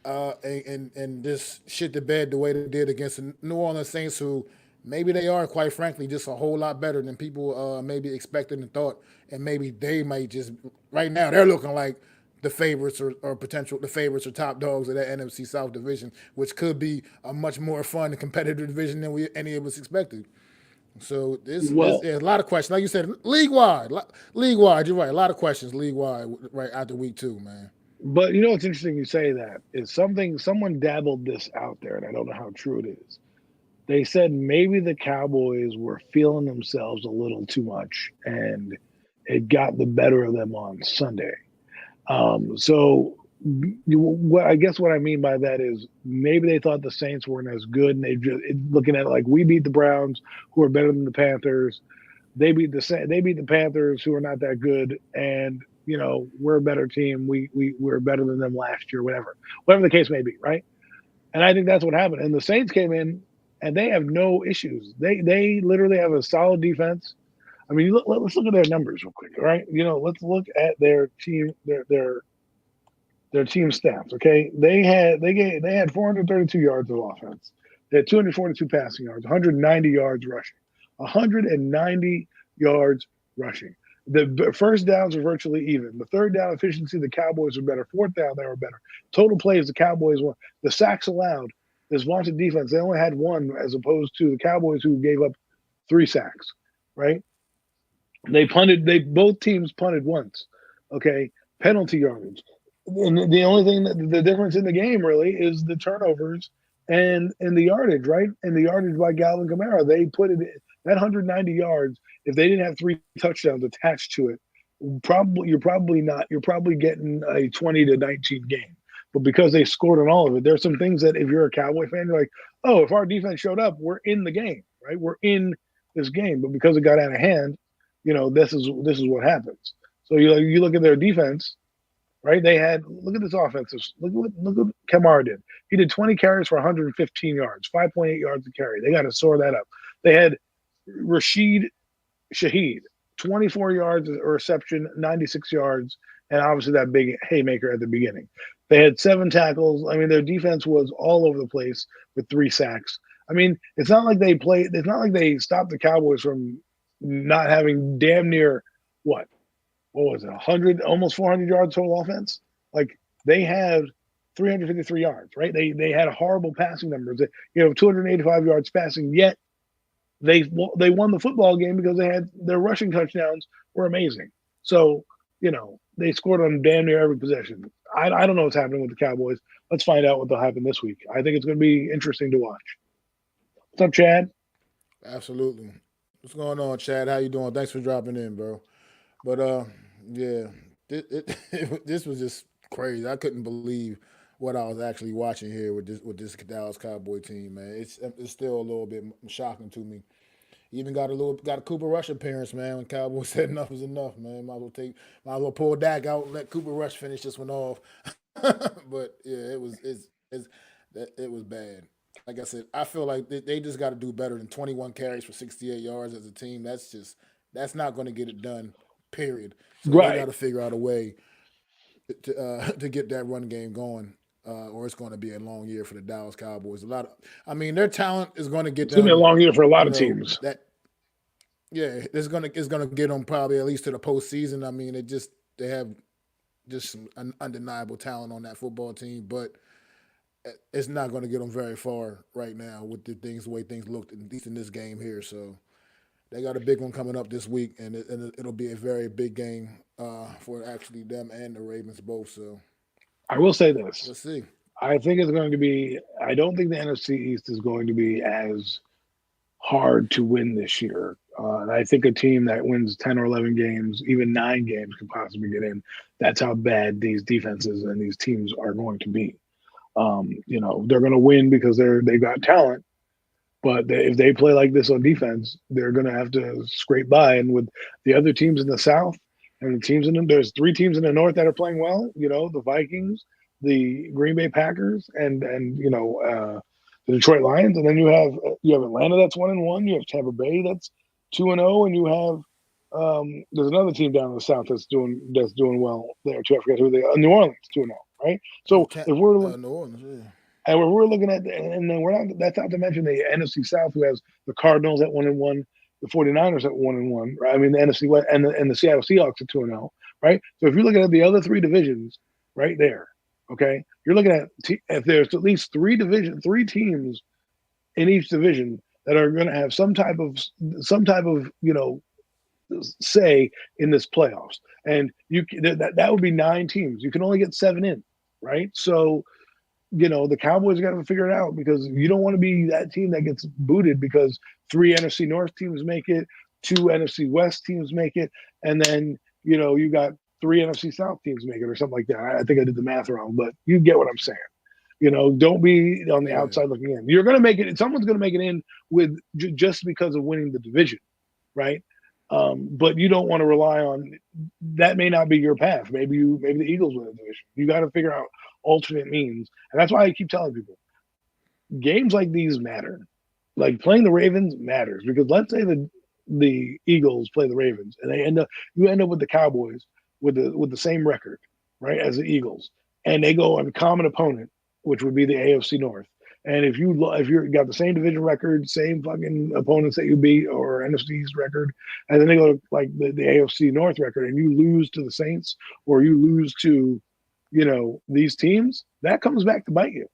and just shit the bed the way they did against the New Orleans Saints, who maybe they are, quite frankly, just a whole lot better than people maybe expected and thought, and maybe they might just right now they're looking like the favorites or top dogs of that NFC South division, which could be a much more fun and competitive division than any of us expected. So there's a lot of questions. Like you said, league-wide, you're right. A lot of questions league-wide right after week 2, man. But it's interesting you say that. Is someone dabbled this out there, and I don't know how true it is. They said maybe the Cowboys were feeling themselves a little too much, and it got the better of them on Sunday. So I guess what I mean by that is maybe they thought the Saints weren't as good, and they just looking at it like we beat the Browns, who are better than the Panthers. They beat the Panthers, who are not that good, and we're a better team. We're better than them last year, whatever the case may be, right? And I think that's what happened. And the Saints came in, and they have no issues. They literally have a solid defense. I mean, let's look at their numbers real quick, all right? Let's look at their team, their team stats. Okay, they had 432 yards of offense. They had 242 passing yards, 190 yards rushing, 190 yards rushing. The first downs were virtually even. The third down efficiency, the Cowboys were better. Fourth down, they were better. Total plays, the Cowboys won. The sacks allowed, this vaunted defense, they only had one, as opposed to the Cowboys, who gave up 3 sacks. Right? Both teams punted once. Okay, penalty yardage. And the only thing the difference in the game really is the turnovers and the yardage, right? And the yardage by Galvin Kamara. They put it that 190 yards. If they didn't have 3 touchdowns attached to it, you're probably getting a 20-19 game. But because they scored on all of it, there's some things that if you're a Cowboy fan, you're like, oh, if our defense showed up, we're in the game, right? We're in this game. But because it got out of hand, this is what happens. So you look at their defense, right? Look at this offense. Look what Kamara did. He did 20 carries for 115 yards, 5.8 yards a carry. They got to soar that up. They had Rashid Shaheed, 24 yards of reception, 96 yards, and obviously that big haymaker at the beginning. They had 7 tackles. I mean, their defense was all over the place with 3 sacks. I mean, it's not like they stopped the Cowboys from not having damn near what was it, 100, almost 400 yards total offense. Like, they had 353 yards, right? They had horrible passing numbers. 285 yards passing, yet they won the football game because they had their rushing touchdowns were amazing. So, they scored on damn near every possession. I don't know what's happening with the Cowboys. Let's find out what will happen this week. I think it's going to be interesting to watch. What's up, Chad? Absolutely. What's going on, Chad? How you doing? Thanks for dropping in, bro. But yeah, this was just crazy. I couldn't believe what I was actually watching here with this Dallas Cowboy team, man. It's still a little bit shocking to me. Even got a Cooper Rush appearance, man. When Cowboys said enough is enough, man. Might as well pull Dak out and let Cooper Rush finish this one off. But yeah, it was bad. Like I said, I feel like they just got to do better than 21 carries for 68 yards as a team. That's not going to get it done. Period. So they got Right. to figure out a way to get that run game going, or it's going to be a long year for the Dallas Cowboys. Their talent is going to get It's going to be a them. long year for a lot of teams. It's gonna get them probably at least to the postseason. I mean, they have just some undeniable talent on that football team, but it's not going to get them very far right now with the way things looked, at least in this game here. So they got a big one coming up this week, and it'll be a very big game for actually them and the Ravens both. So I will say this. let's see. I think it's going to be – I don't think the NFC East is going to be as hard to win this year. And I think a team that wins 10 or 11 games, even 9 games, could possibly get in. That's how bad these defenses and these teams are going to be. They're going to win because they've got talent. But if they play like this on defense, they're going to have to scrape by. And with the other teams in the South and the teams there's 3 teams in the North that are playing well. The Vikings, the Green Bay Packers, and the Detroit Lions. And then you have Atlanta that's 1-1. You have Tampa Bay that's 2-0, and you have there's another team down in the South that's doing well there too. I forget who they are. New Orleans 2-0, right? So if we're New Orleans, yeah. and we're looking at, and then we're not. That's not to mention the NFC South, who has the Cardinals at 1-1, the 49ers at 1-1. Right? I mean, the NFC West and the Seattle Seahawks at 2-0. Right. So if you're looking at the other 3 divisions, right there, okay, you're looking at if there's at least 3 teams in each division that are going to have some type of say in this playoffs, and that would be 9 teams. You can only get 7 in, right? So. The Cowboys got to figure it out, because you don't want to be that team that gets booted because 3 NFC North teams make it, 2 NFC West teams make it, and then, you got 3 NFC South teams make it or something like that. I think I did the math wrong, but you get what I'm saying. Don't be on the outside looking in. You're going to make it. Someone's going to make it in with just because of winning the division, right? But you don't want to rely on that. May not be your path. Maybe the Eagles win the division. You got to figure out alternate means, and that's why I keep telling people games like these matter. Like playing the Ravens matters because let's say the Eagles play the Ravens and you end up with the Cowboys with the same record, right, as the Eagles, and they go on a common opponent, which would be the AFC North. And if you're got the same division record, same fucking opponents that you beat, or NFC East record, and then they go to like the AFC North record, and you lose to the Saints or you lose to, these teams, that comes back to bite you.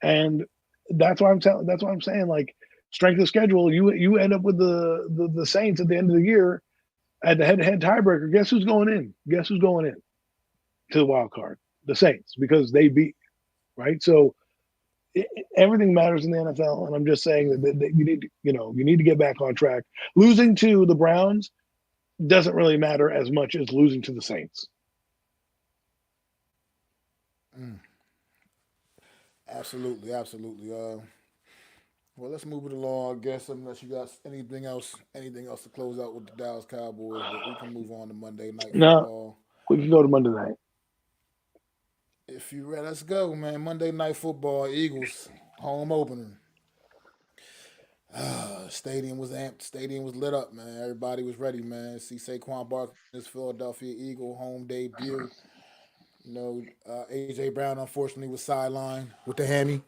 And that's why I'm saying, like, strength of schedule. You end up with the Saints at the end of the year at the head-to-head tiebreaker. Guess who's going in? Guess who's going in to the wild card? The Saints, because they beat, right. So everything matters in the NFL, and I'm just saying that you need to get back on track. Losing to the Browns doesn't really matter as much as losing to the Saints. Absolutely, absolutely. Well, let's move it along. I guess unless you got anything else to close out with the Dallas Cowboys, but we can move on to Monday Night No, Football. we can go to Monday night. If you ready, let's go, man. Monday Night Football, Eagles home opener. Stadium was amped. Stadium was lit up, man. Everybody was ready, man. See Saquon Barkley in his Philadelphia Eagle home debut. AJ Brown unfortunately was sidelined with the hammy,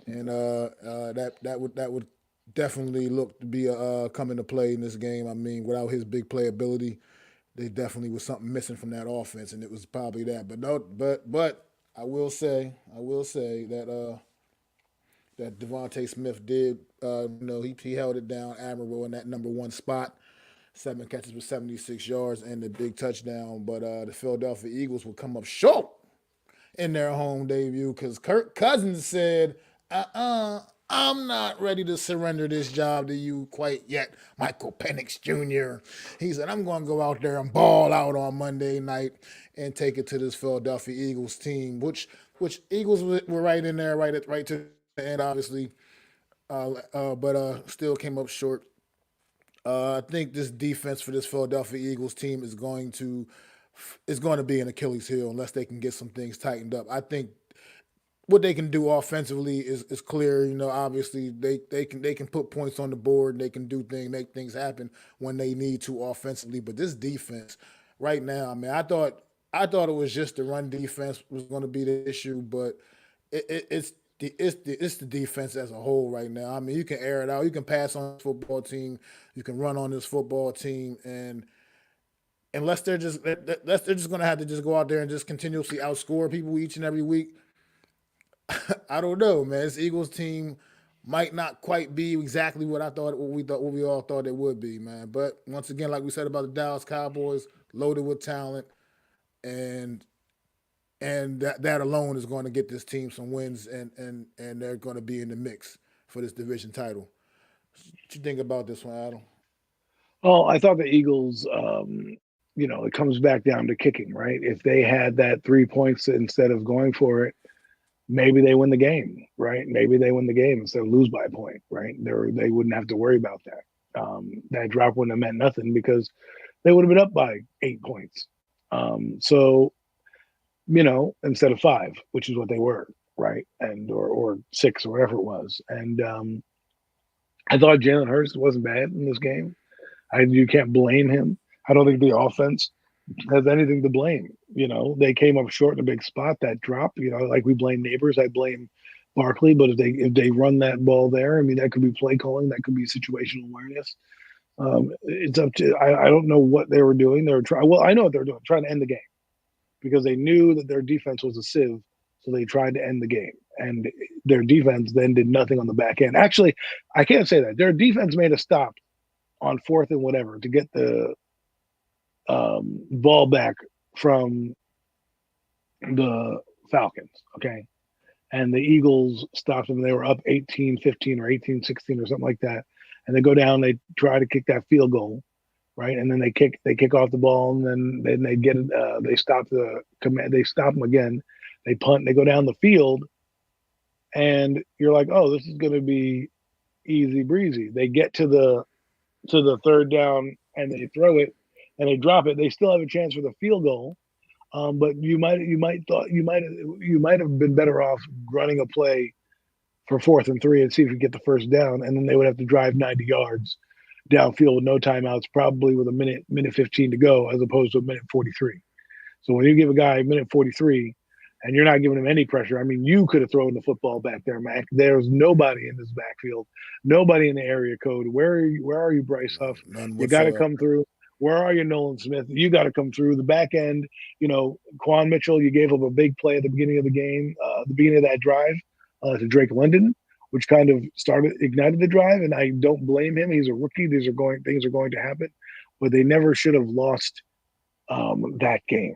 and that would definitely look to be come into play in this game. I mean, without his big playability, there definitely was something missing from that offense, and it was probably that. But no, but I will say that Devontae Smith did, he held it down admirable in that number one spot. 7 catches for 76 yards and the big touchdown. But the Philadelphia Eagles will come up short in their home debut because Kirk Cousins said, I'm not ready to surrender this job to you quite yet, Michael Penix Jr. He said, I'm going to go out there and ball out on Monday night and take it to this Philadelphia Eagles team, which Eagles were right in there, right to the end, obviously, but still came up short. I think this defense for this Philadelphia Eagles team is going to be an Achilles heel unless they can get some things tightened up. I think what they can do offensively is clear. Obviously they can put points on the board. They can do things, make things happen when they need to offensively. But this defense right now, I mean, I thought it was just the run defense was going to be the issue, but it's the defense as a whole right now. I mean, you can air it out, you can pass on this football team, you can run on this football team, and unless they're just going to have to just go out there and just continuously outscore people each and every week. I don't know, man. This Eagles team might not quite be exactly what we all thought it would be, man. But once again, like we said about the Dallas Cowboys, loaded with talent, and that alone is going to get this team some wins, and they're going to be in the mix for this division title. What you think about this one, Adam? Oh, I thought the Eagles, it comes back down to kicking, right? If they had that 3 points instead of going for it, maybe they win the game, right? Maybe they win the game instead of lose by a point, right? They wouldn't have to worry about that. That drop wouldn't have meant nothing because they would have been up by 8 points. So, instead of 5, which is what they were, right? And or 6 or whatever it was. And I thought Jalen Hurts wasn't bad in this game. You can't blame him. I don't think the offense has anything to blame. They came up short in a big spot. That drop, like we blame Neighbors, I blame Barkley. But if they run that ball there, I mean, that could be play calling, that could be situational awareness. It's up to I don't know what they were doing. They were trying. Well, I know what they were doing, trying to end the game because they knew that their defense was a sieve. So they tried to end the game, and their defense then did nothing on the back end. Actually, I can't say that their defense made a stop on fourth and whatever to get the ball back from the Falcons. Okay. And the Eagles stopped them. They were up 18-15 or 18-16 or something like that. And they go down, they try to kick that field goal, right? And then they kick off the ball, and then they get it. They stop the command. They stop them again. They punt. They go down the field, and you're like, oh, this is going to be easy breezy. They get to the third down and they throw it and they drop it, they still have a chance for the field goal. But you might have been better off running a play for 4th and 3 and see if you get the first down, and then they would have to drive 90 yards downfield with no timeouts, probably with a minute 15 to go, as opposed to a minute 43. So when you give a guy a minute 43 and you're not giving him any pressure, I mean, you could have thrown the football back there, Mac. There's nobody in this backfield, nobody in the area code. Where are you, Bryce Huff? None You got to whatsoever. come through. Where are you, Nolan Smith? You got to come through the back end. Quan Mitchell, you gave up a big play at the beginning of the game, the beginning of that drive to Drake London, which kind of ignited the drive. And I don't blame him. He's a rookie. Things are going to happen, but they never should have lost that game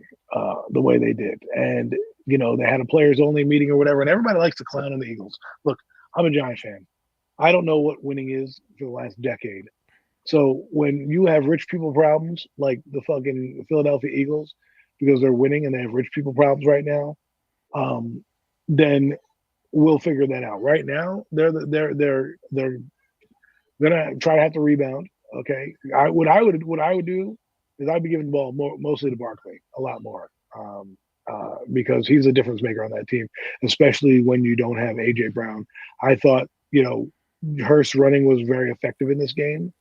the way they did. And, they had a players only meeting or whatever, and everybody likes to clown on the Eagles. Look, I'm a Giant fan. I don't know what winning is for the last decade. So when you have rich people problems like the fucking Philadelphia Eagles because they're winning and they have rich people problems right now, then we'll figure that out. Right now, they're gonna try to have to rebound. Okay, what I would do is I'd be giving the ball mostly to Barkley a lot more. Because he's a difference maker on that team, especially when you don't have AJ Brown. I thought, Hurst running was very effective in this game.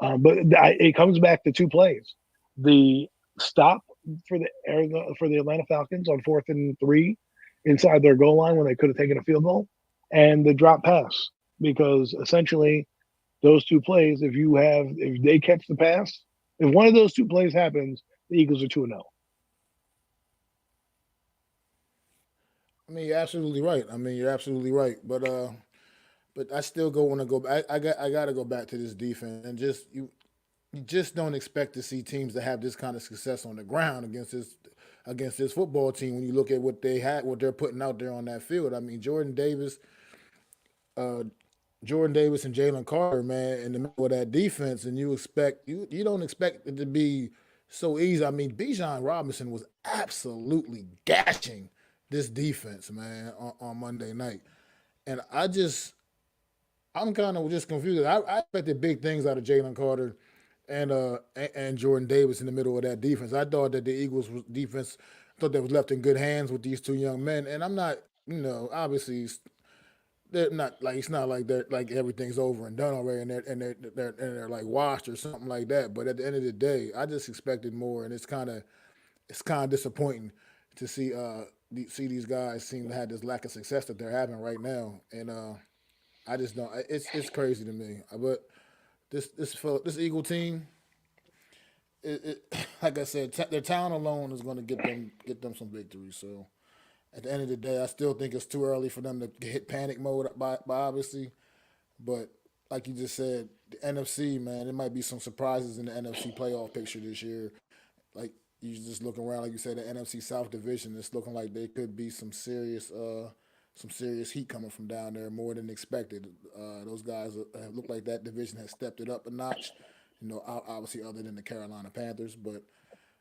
But it comes back to 2 plays. The stop for the Atlanta Falcons on 4th and 3 inside their goal line when they could have taken a field goal, and the drop pass, because essentially those 2 plays, if they catch the pass, if one of those 2 plays happens, the Eagles are 2-0. I mean, you're absolutely right. But I still want to go back. I got to go back to this defense, and you just don't expect to see teams that have this kind of success on the ground against this football team when you look at what they're putting out there on that field. I mean, Jordan Davis and Jalen Carter, man, in the middle of that defense, and you don't expect it to be so easy. I mean, Bijan Robinson was absolutely gashing this defense, man, on Monday night, and I'm kind of just confused. I expected big things out of Jalen Carter and Jordan Davis in the middle of that defense. I thought that the Eagles defense thought that was left in good hands with these 2 young men, and I'm not, obviously they're not like it's not like they're like everything's over and done already, and they're like washed or something like that. But at the end of the day, I just expected more, and it's kind of disappointing to see these guys seem to have this lack of success that they're having right now, and I just don't. It's crazy to me. But this Eagle team, like I said, their talent alone is going to get them some victories. So at the end of the day, I still think it's too early for them to hit panic mode by obviously. But like you just said, the NFC, man, there might be some surprises in the NFC playoff picture this year. Like you just look around, like you said, the NFC South division, it's looking like there could be some serious heat coming from down there, more than expected. Those guys look like that division has stepped it up a notch. Obviously other than the Carolina Panthers, but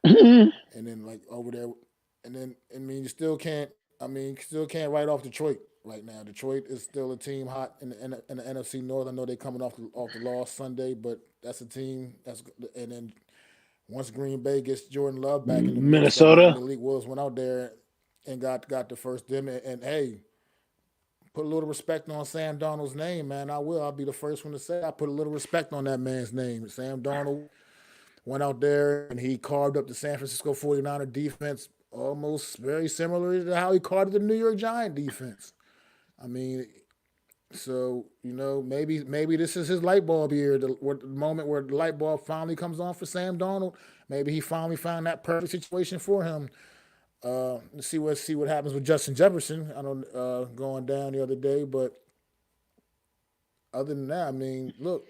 and then like over there, and then I mean you still can't. I mean, still can't write off Detroit right now. Detroit is still a team hot in the NFC North. I know they're coming off the loss Sunday, but that's a team that's and then once Green Bay gets Jordan Love back in the mix, I mean, Minnesota. Malik Willis went out there and got the first dim. And hey, put a little respect on Sam Darnold's name, man. I will. I'll be the first one to say I put a little respect on that man's name. Sam Darnold went out there and he carved up the San Francisco 49er defense almost very similar to how he carved the New York Giant defense. I mean, so maybe this is his light bulb year, the moment where the light bulb finally comes on for Sam Darnold. Maybe he finally found that perfect situation for him. Let's see what happens with Justin Jefferson. I don't going down the other day, but other than that, I mean, look,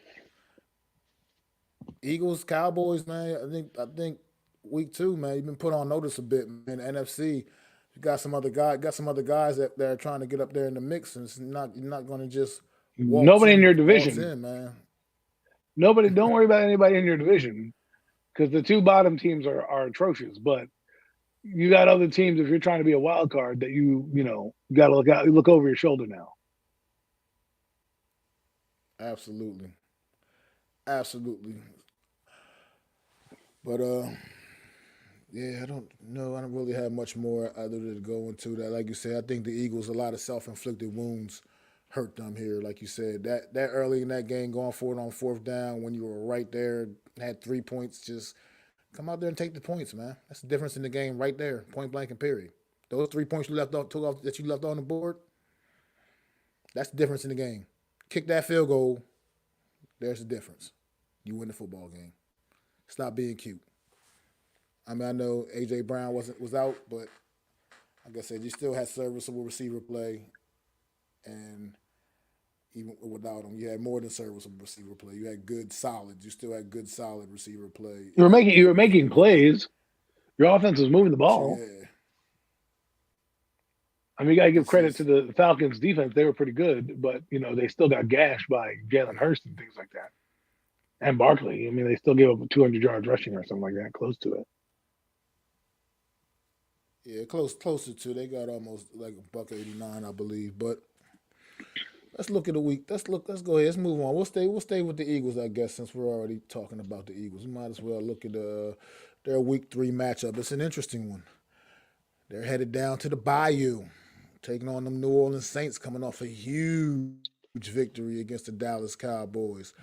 Eagles, Cowboys, man. I think week 2, man. You've been put on notice a bit, man. The NFC, you got some other guys that are trying to get up there in the mix, and you're not going to just Nobody in your waltz division. in, man. Nobody. Don't worry about anybody in your division because the 2 bottom teams are atrocious. But you got other teams if you're trying to be a wild card that got to look over your shoulder now. Absolutely, absolutely. But yeah, I don't know. I don't really have much more other to go into that. Like you said, I think the Eagles a lot of self-inflicted wounds hurt them here. Like you said, that early in that game, going for it on fourth down when you were right there, had 3 points. Just come out there and take the points, man. That's the difference in the game right there, point blank and period. Those 3 points you left off, took off that you left on the board, that's the difference in the game. Kick that field goal, there's the difference. You win the football game. Stop being cute. I mean, I know AJ Brown was out, but like I said, you still had serviceable receiver play, and even without him, you had more than serviceable receiver play. You had good, solid. You still had good, solid receiver play, You were even making with him. plays. Your offense was moving the So ball. yeah, I mean, you got to give it's credit to just the Falcons' defense; they were pretty good, but they still got gashed by Jalen Hurst and things like that, and Barkley. I mean, they still gave up 200 yards rushing or something like that, close to it. yeah, closer to. They got almost like a buck 89, I believe. But let's look at the week. Let's go ahead. Let's move on. We'll stay with the Eagles, I guess, since we're already talking about the Eagles. We might as well look at their week 3 matchup. It's an interesting one. They're headed down to the Bayou, taking on them New Orleans Saints, coming off a huge victory against the Dallas Cowboys.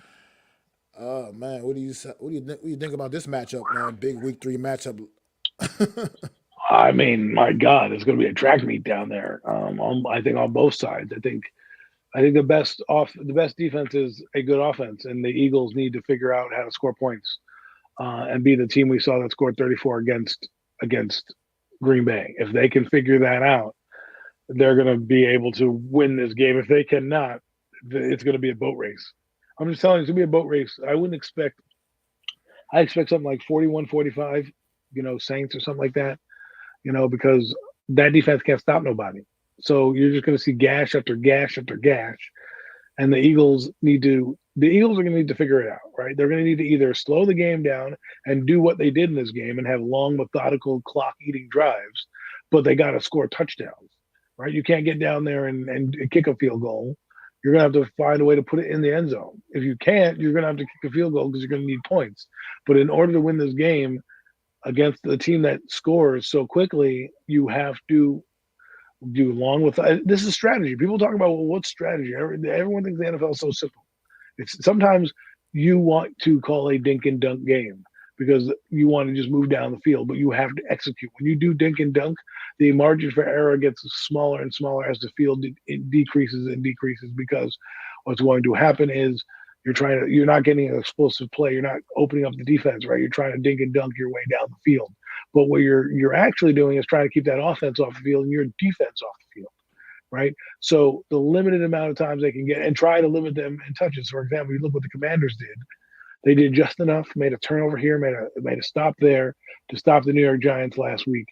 Man, what do you think about this matchup, man? Big week 3 matchup. I mean, my God, it's going to be a track meet down there. I think on both sides. I think the best defense is a good offense, and the Eagles need to figure out how to score points and be the team we saw that scored 34 against Green Bay. If they can figure that out, they're going to be able to win this game. If they cannot, it's going to be a boat race. I'm just telling you, it's going to be a boat race. I expect something like 41-45, Saints or something like that, because that defense can't stop nobody. So you're just going to see gash after gash after gash. And the Eagles are going to need to figure it out, right? They're going to need to either slow the game down and do what they did in this game and have long, methodical, clock eating drives, but they got to score touchdowns, right? You can't get down there and kick a field goal. You're going to have to find a way to put it in the end zone. If you can't, you're going to have to kick a field goal because you're going to need points. But in order to win this game against the team that scores so quickly, you have to do long with this is strategy. People talk about, well, what's strategy? Everyone thinks the NFL is so simple. It's sometimes you want to call a dink and dunk game because you want to just move down the field, but you have to execute. When you do dink and dunk, the margin for error gets smaller and smaller as the field it decreases and decreases because what's going to happen is you're not getting an explosive play. You're not opening up the defense, right? You're trying to dink and dunk your way down the field. But what you're actually doing is trying to keep that offense off the field and your defense off the field, right? So the limited amount of times they can get and try to limit them in touches. For example, you look what the Commanders did. They did just enough, made a turnover here, made a stop there to stop the New York Giants last week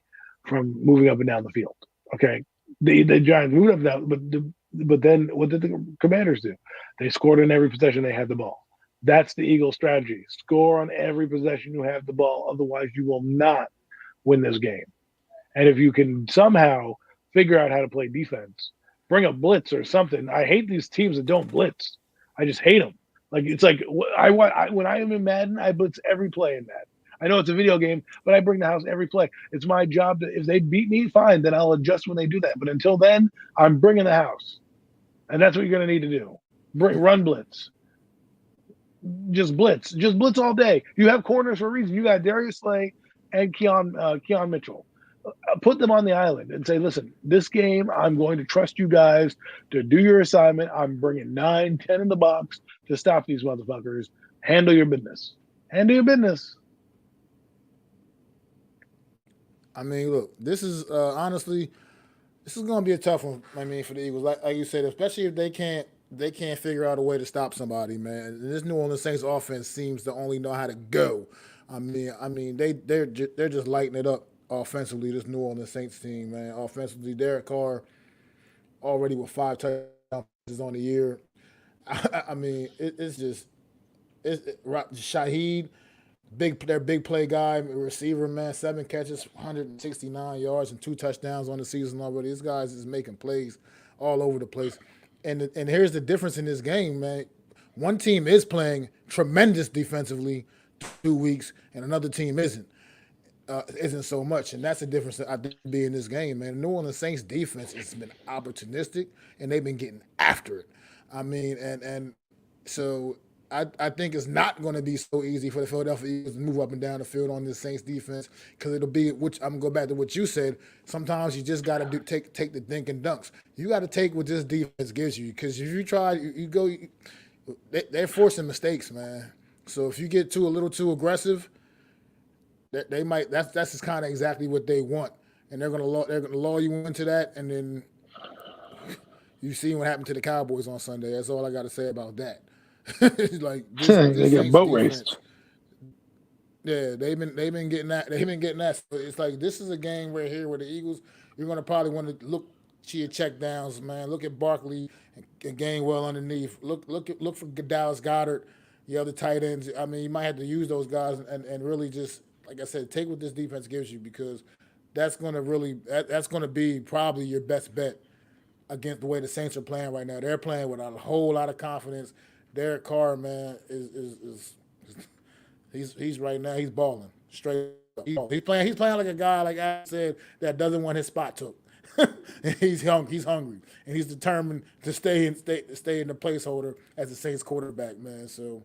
from moving up and down the field. Okay, the Giants moved up and down, but then what did the Commanders do? They scored on every possession they had the ball. That's the Eagles' strategy. Score on every possession you have the ball. Otherwise, you will not win this game. And if you can somehow figure out how to play defense, bring a blitz or something. I hate these teams that don't blitz. I just hate them. Like it's like when I am in Madden, I blitz every play in Madden. I know it's a video game, but I bring the house every play. It's my job to. If they beat me, fine. Then I'll adjust when they do that. But until then, I'm bringing the house, and that's what you're going to need to do. Run blitz. Just blitz all day. You have corners for a reason. You got Darius Slay and Keon Mitchell. Put them on the island and say, listen, this game, I'm going to trust you guys to do your assignment. I'm bringing 9, 10 in the box to stop these motherfuckers. Handle your business. Handle your business. I mean, look, this is honestly, this is going to be a tough one. I mean, for the Eagles, like you said, especially if they can't figure out a way to stop somebody, man. And this New Orleans Saints offense seems to only know how to go. I mean, they're just lighting it up offensively. This New Orleans Saints team, man. Offensively, Derek Carr already with 5 touchdowns on the year. I mean, it's just Shaheed, their big play guy, receiver, man, 7 catches, 169 yards, and 2 touchdowns on the season already. This guy's is making plays all over the place. And here's the difference in this game, man. One team is playing tremendous defensively. 2 weeks and another team isn't so much, and that's the difference that I think be in this game, man. New Orleans Saints defense has been opportunistic, and they've been getting after it. I mean, and so I think it's not going to be so easy for the Philadelphia Eagles to move up and down the field on this Saints defense because it'll be, which I'm going to go back to what you said. Sometimes you just got to take the dink and dunks. You got to take what this defense gives you because if you try, they're forcing mistakes, man. So if you get a little too aggressive, they might. That's just kind of exactly what they want, and they're gonna lull you into that, and then you see what happened to the Cowboys on Sunday. That's all I got to say about that. Like They this get Saints boat defense, raced. yeah, they've been getting that. They've been getting that. So it's like this is a game right here where the Eagles, you're gonna probably want to look to your check downs, man. Look at Barkley and Gainwell underneath. Look for Dallas Goddard, the other tight ends. I mean, you might have to use those guys and really just, like I said, take what this defense gives you because that's gonna be probably your best bet against the way the Saints are playing right now. They're playing without a whole lot of confidence. Derek Carr, man, he's right now he's balling straight up. He's playing like a guy, like I said, that doesn't want his spot took. He's hungry, and he's determined to stay in the placeholder as the Saints quarterback, man. So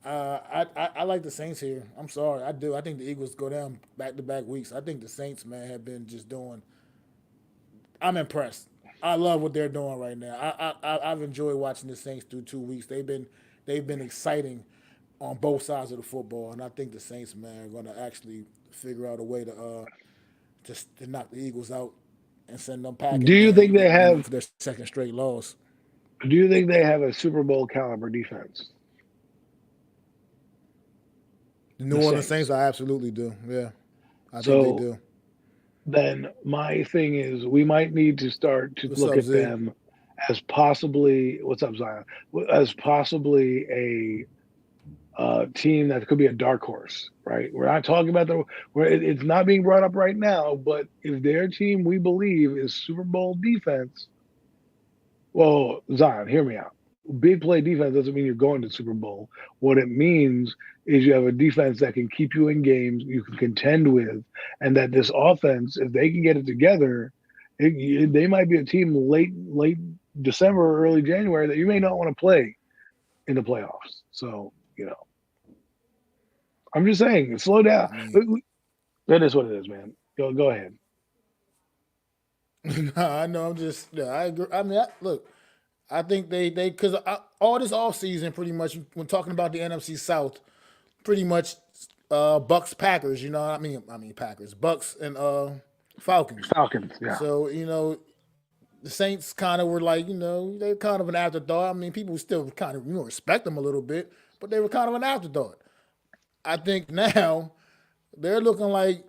I like the Saints here. I'm sorry, I do. I think the Eagles go down back-to-back weeks. I think the Saints, man, have been just doing. I'm impressed. I love what they're doing right now. I've enjoyed watching the Saints through 2 weeks. They've been exciting on both sides of the football, and I think the Saints, man, are going to actually figure out a way to knock the Eagles out and send them Do packing, you think man. they have? For their second straight loss. Do you think they have a Super Bowl caliber defense? The New The Orleans Saints, Saints. I absolutely do. Yeah, I think they So do. then my thing is, we might need to start to What's look up, at Z? them as possibly. What's up, Zion? As possibly a team that could be a dark horse, right? We're not talking about it's not being brought up right now, but if their team we believe is Super Bowl defense, well, Zion, hear me out. Big play defense doesn't mean you're going to Super Bowl. What it means is you have a defense that can keep you in games, you can contend with, and that this offense, if they can get it together, they might be a team late December or early January that you may not want to play in the playoffs. So, I'm just saying, slow down. I mean, That is what it is, man. Go ahead. nah, I know. I'm just. Yeah, I agree. I mean, look. I think they because all this off season pretty much when talking about the NFC South, pretty much Bucks Packers. I mean Packers, Bucks and Falcons. Falcons, yeah. So the Saints kind of were like they're kind of an afterthought. I mean people still kind of respect them a little bit, but they were kind of an afterthought. I think now they're looking like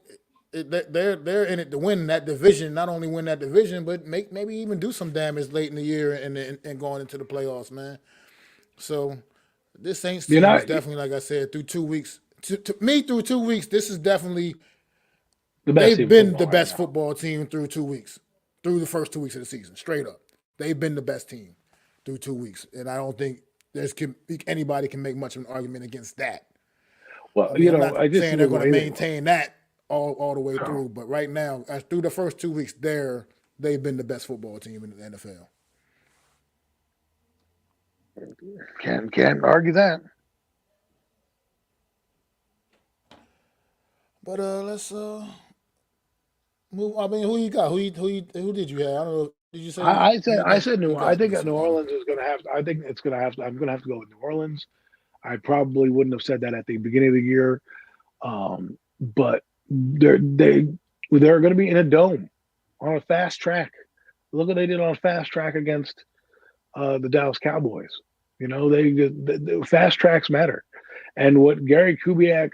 they're in it to win that division. Not only win that division, but maybe even do some damage late in the year and going into the playoffs, man. So this Saints You're team is not definitely, like I said, through 2 weeks. To me, through 2 weeks, this is definitely the best they've team been the football right best now. football team through 2 weeks, through the first 2 weeks of the season, straight up. They've been the best team through 2 weeks, and I don't think anybody can make much of an argument against that. Well, I mean, I'm not I just see saying they're the going to way they maintain that all the way through, but right now, through the first 2 weeks, they've been the best football team in the NFL. can't argue that. But let's move. I mean, who you got? Who did you have? I don't know. Did you say I said you I got think me? that New Orleans is going to have. I think it's going to have. I'm going to have to go with New Orleans. I probably wouldn't have said that at the beginning of the year, but they're going to be in a dome on a fast track. Look what they did on a fast track against the Dallas Cowboys. The fast tracks matter. And what Gary Kubiak,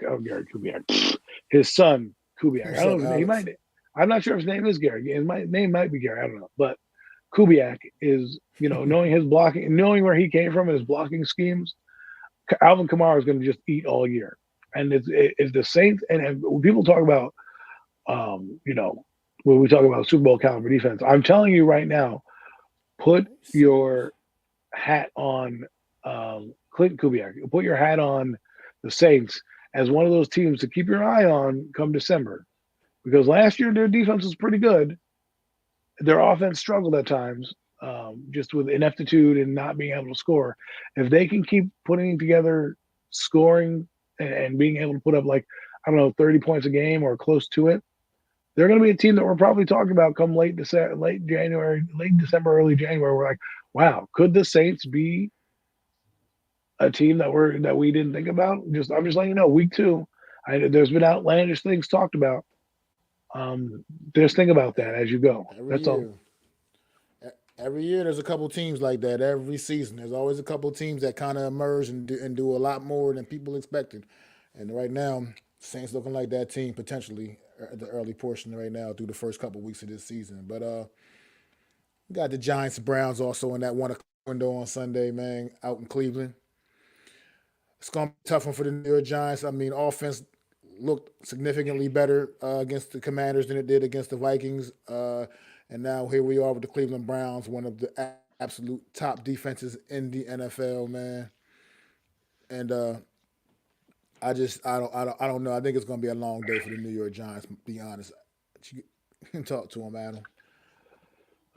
his son Kubiak. What's up, Alex? I'm not sure if his name is Gary. His name might be Gary. I don't know. But Kubiak is, knowing his blocking, knowing where he came from and his blocking schemes. Alvin Kamara is going to just eat all year. And if the Saints and when people talk about, when we talk about Super Bowl caliber defense, I'm telling you right now, put your hat on Clinton Kubiak. Put your hat on the Saints as one of those teams to keep your eye on come December. Because last year their defense was pretty good. Their offense struggled at times, just with ineptitude and not being able to score. If they can keep putting together scoring and being able to put up, like, I don't know, 30 points a game or close to it, they're going to be a team that we're probably talking about come late December, early January. We're like, wow, could the Saints be a team that we didn't think about? I'm just letting you know, week 2, there's been outlandish things talked about. Just think about that as you go. Every That's all. year. Every year, there's a couple teams like that. Every season, there's always a couple teams that kind of emerge and do a lot more than people expected. And right now, Saints looking like that team potentially at the early portion right now through the first couple weeks of this season. But we got the Giants Browns also in that 1 o'clock window on Sunday, man, out in Cleveland. It's gonna be a tough one for the New York Giants. I mean, offense looked significantly better against the Commanders than it did against the Vikings. And now here we are with the Cleveland Browns, one of the absolute top defenses in the NFL, man. And I don't know. I think it's going to be a long day for the New York Giants. To be honest, you can talk to them, Adam.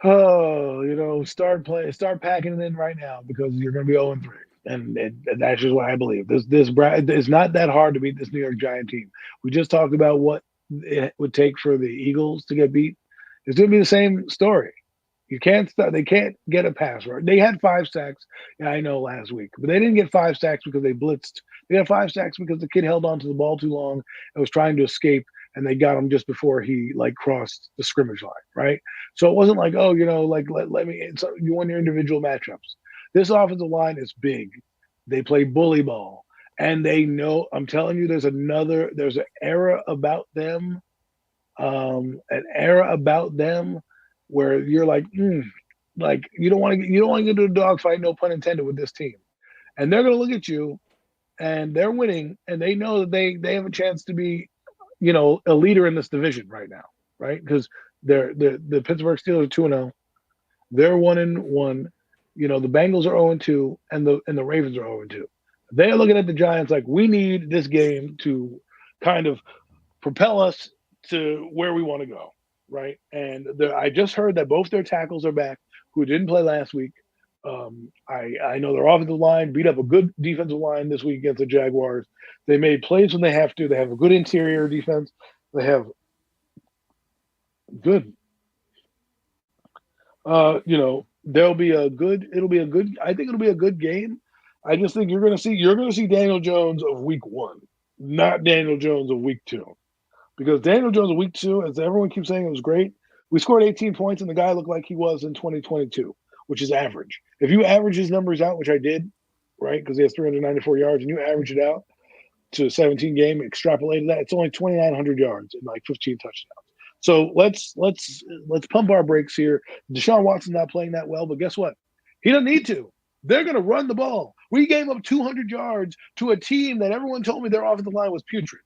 Oh, start packing it in right now because you're going to be 0-3, and that's just what I believe. It's not that hard to beat this New York Giant team. We just talked about what it would take for the Eagles to get beat. It's going to be the same story. You can't stop. They can't get a pass rush. They had 5 sacks, yeah, I know, last week, but they didn't get 5 sacks because they blitzed. They got 5 sacks because the kid held on to the ball too long and was trying to escape, and they got him just before he crossed the scrimmage line, right? So it wasn't like, oh, let me. You won your individual matchups. This offensive line is big. They play bully ball, and they know. I'm telling you, there's an era about them, where you're like, you don't want to get into a dogfight, no pun intended, with this team, and they're going to look at you, and they're winning, and they know that they have a chance to be, a leader in this division right now, right? Because the Pittsburgh Steelers are 2-0, they're 1-1. The Bengals are 0-2, and the Ravens are 0-2. They're looking at the Giants like, we need this game to kind of propel us to where we want to go, right? And I just heard that both their tackles are back, who didn't play last week. I know their offensive line beat up a good defensive line this week against the Jaguars. They made plays when they have to. They have a good interior defense. They have good. It'll be a good. I think it'll be a good game. I just think you're going to see Daniel Jones of week 1, not Daniel Jones of week 2. Because Daniel Jones of week 2, as everyone keeps saying, it was great. We scored 18 points, and the guy looked like he was in 2022, which is average. If you average his numbers out, which I did, right, because he has 394 yards, and you average it out to a 17 game, extrapolated that, it's only 2,900 yards and 15 touchdowns. So let's pump our brakes here. Deshaun Watson's not playing that well, but guess what? He doesn't need to. They're going to run the ball. We gave up 200 yards to a team that everyone told me their offensive line was putrid,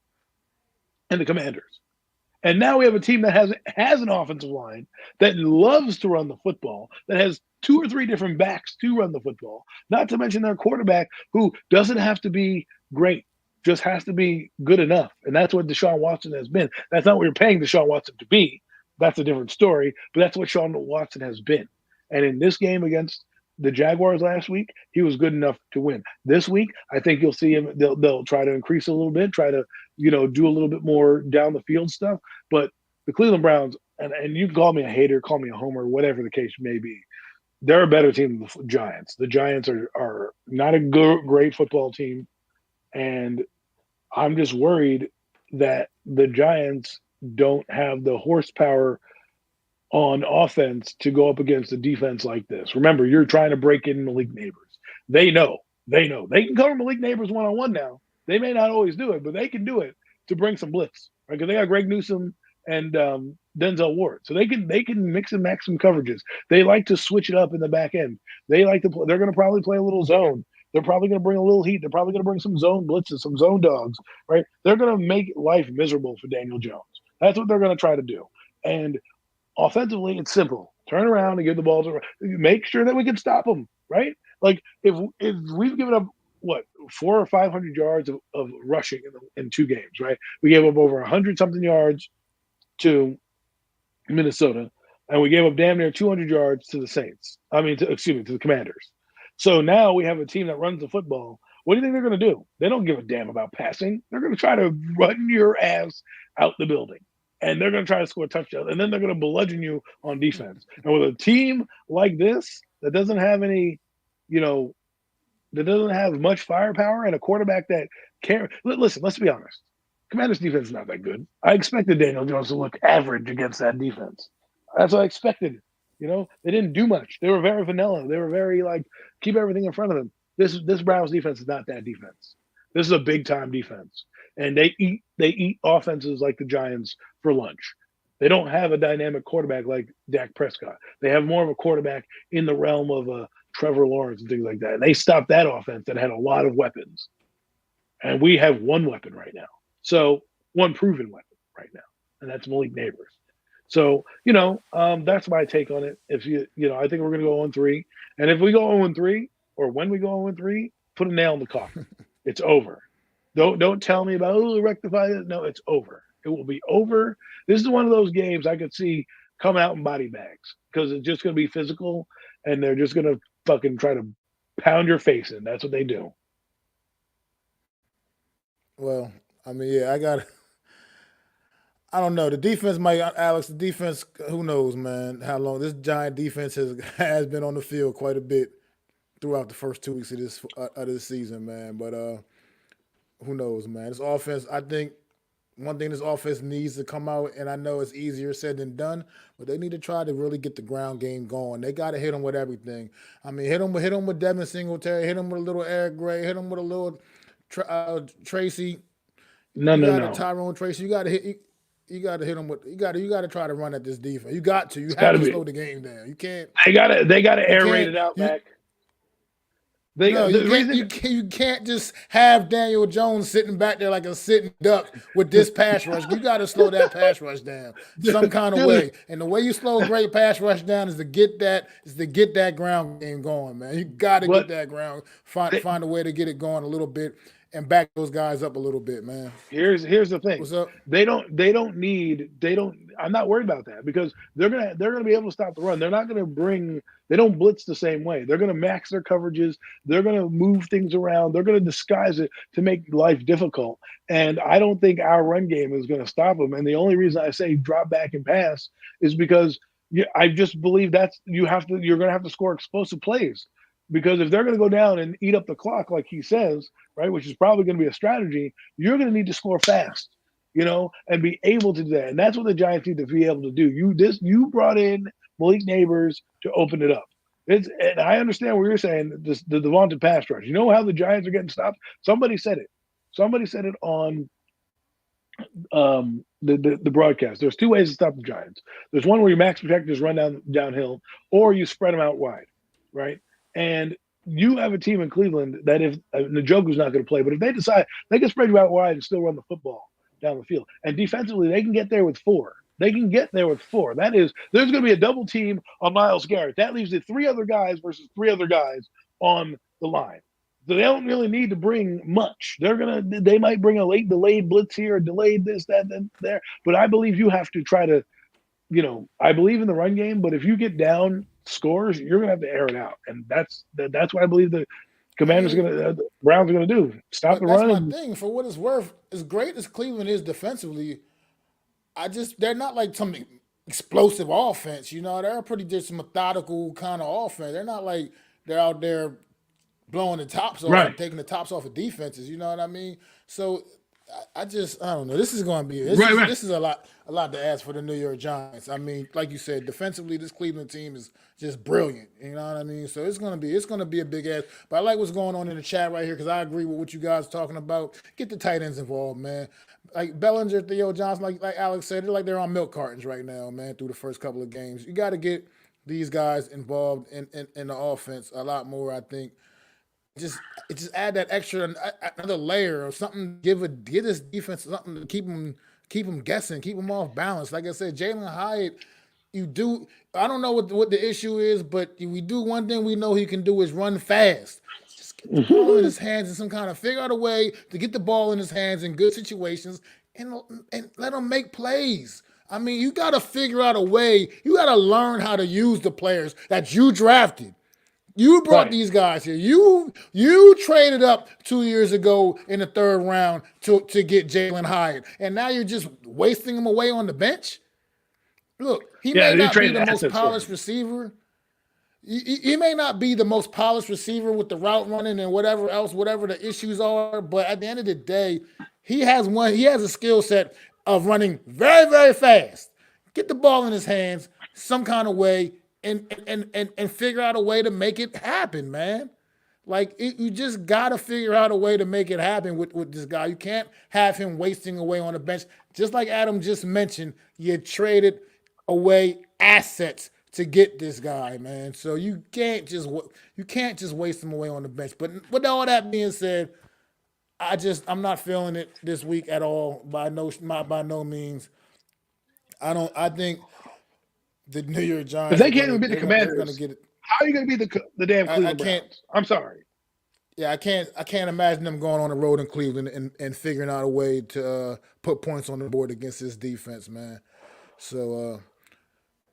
and the Commanders. And now we have a team that has an offensive line that loves to run the football, that has 2 or 3 different backs to run the football, not to mention their quarterback, who doesn't have to be great, just has to be good enough. And that's what Deshaun Watson has been. That's not what you're paying Deshaun Watson to be. That's a different story, but that's what Deshaun Watson has been. And in this game against the Jaguars last week, he was good enough to win. This week, I think you'll see him. They'll try to increase a little bit, try to do a little bit more down the field stuff. But the Cleveland Browns, and you can call me a hater, call me a homer, whatever the case may be, they're a better team than the Giants. The Giants are not a great football team, and I'm just worried that the Giants don't have the horsepower on offense to go up against a defense like this. Remember, you're trying to break in Malik Neighbors. They know. They can cover Malik Neighbors one-on-one now. They may not always do it, but they can do it to bring some blitz. Right? Because they got Greg Newsome and Denzel Ward. So they can mix and match some coverages. They like to switch it up in the back end. They like to play. They're going to probably play a little zone. They're probably going to bring a little heat. They're probably going to bring some zone blitzes, some zone dogs, right? They're going to make life miserable for Daniel Jones. That's what they're going to try to do. And offensively, it's simple. Turn around and give the ball to – make sure that we can stop them, right? Like, if we've given up, 400 or 500 yards of rushing in 2 games, right? We gave up over 100 something yards to Minnesota, and we gave up damn near 200 yards to the Saints. To the Commanders. So now we have a team that runs the football. What do you think they're going to do? They don't give a damn about passing. They're going to try to run your ass out the building, and they're going to try to score a touchdown, and then they're going to bludgeon you on defense. And with a team like this that doesn't have any, you know, that doesn't have much firepower and a quarterback that can listen, let's be honest. Commanders defense is not that good. I expected Daniel Jones to look average against that defense. That's what I expected. They didn't do much. They were very vanilla. They were very keep everything in front of them. This Browns defense is not that defense. This is a big time defense. And they eat offenses like the Giants for lunch. They don't have a dynamic quarterback like Dak Prescott. They have more of a quarterback in the realm of Trevor Lawrence and things like that. And they stopped that offense that had a lot of weapons. And we have one weapon right now. So one proven weapon right now. And that's Malik Neighbors. So, that's my take on it. If I think we're going to go 0-3. And if we go 0-3, or when we go 0-3, put a nail in the coffin. It's over. Don't tell me about, rectify it. No, it's over. It will be over. This is one of those games I could see come out in body bags because it's just going to be physical and they're just going to fucking try to pound your face in. That's what they do. Well, I don't know. The defense Alex, the defense, who knows, man, how long this Giant defense has been on the field quite a bit throughout the first 2 weeks of this season, man. But who knows, man? This offense, I think one thing this offense needs to come out, and I know it's easier said than done, but they need to try to really get the ground game going. They got to hit them with everything. Hit them with Devin Singletary, hit them with a little Eric Gray, hit them with a little Tracy. No. Tyrone Tracy. You got to hit. You got to hit them with. You got to try to run at this defense. You got to. You have to slow the game down. You can't. They got to air raid it out back. You can't just have Daniel Jones sitting back there like a sitting duck with this pass rush. You got to slow that pass rush down some kind of way. And the way you slow a great pass rush down is to get that ground game going, man. You got to get that ground. Find a way to get it going a little bit and back those guys up a little bit, man. Here's the thing. What's up? I'm not worried about that because they're gonna be able to stop the run. They don't blitz the same way. They're gonna max their coverages. They're gonna move things around. They're gonna disguise it to make life difficult. And I don't think our run game is gonna stop them. And the only reason I say drop back and pass is because I just believe you're gonna have to score explosive plays. Because if they're going to go down and eat up the clock, like he says, right, which is probably going to be a strategy, you're going to need to score fast, and be able to do that. And that's what the Giants need to be able to do. You brought in Malik Neighbors to open it up. And I understand what you're saying, the vaunted pass rush. You know how the Giants are getting stopped? Somebody said it. Somebody said it on the broadcast. There's two ways to stop the Giants. There's one where you max protectors run downhill, or you spread them out wide, right? And you have a team in Cleveland that if Njoku's not going to play, but if they decide they can spread you out wide and still run the football down the field. And defensively, they can get there with 4. That is, there's going to be a double team on Myles Garrett. That leaves it 3 other guys versus 3 other guys on the line. So they don't really need to bring much. They might bring a delayed blitz here, delayed this, that, and there. But I believe you have to try to, I believe in the run game, but if you get down scores, you're gonna have to air it out, and that's what I believe the Commanders the Browns are gonna do. Stop the run. That's my thing. For what it's worth, as great as Cleveland is defensively, they're not like some explosive offense. They're pretty just methodical kind of offense. They're not like they're out there blowing the tops off and taking the tops off of defenses. You know what I mean? So I don't know. This is going to be this is a lot to ask for the New York Giants. Like you said, defensively, this Cleveland team is just brilliant. You know what I mean? So it's going to be a big ask. But I like what's going on in the chat right here because I agree with what you guys are talking about. Get the tight ends involved, man. Like Bellinger, Theo Johnson, like Alex said, they're on milk cartons right now, man. Through the first couple of games, you got to get these guys involved in the offense a lot more. I think. Just add that extra another layer or something. Give this defense something to keep them guessing, keep them off balance. Like I said, Jalen Hyatt, I don't know what the issue is, but we do one thing we know he can do is run fast. the ball in his hands in some kind of figure out a way to get the ball in his hands in good situations and let him make plays. I mean, you got to figure out a way. You got to learn how to use the players that you drafted. You brought Right. these guys here. You traded up 2 years ago in the third round to get Jalen Hyatt, and now you're just wasting him away on the bench. Look, he Yeah, may they not be traded the most assets for polished him. receiver. He may not be the most polished receiver with the route running and whatever else, whatever the issues are. But at the end of the day, he has one. He has a skill set of running very, very fast. Get the ball in his hands some kind of way and figure out a way to make it happen, man. You just got to figure out a way to make it happen with this guy. You can't have him wasting away on the bench. Just like Adam just mentioned, you traded away assets to get this guy, man. So you can't just waste him away on the bench. But with all that being said, I'm not feeling it this week at all. By no means. I think the New York If Giants they are can't gonna even beat the they're gonna Commanders, get it. how are you going to beat the damn I Cleveland can't. Browns? I'm sorry. Yeah, I can't imagine them going on the road in Cleveland and figuring out a way to put points on the board against this defense, man. So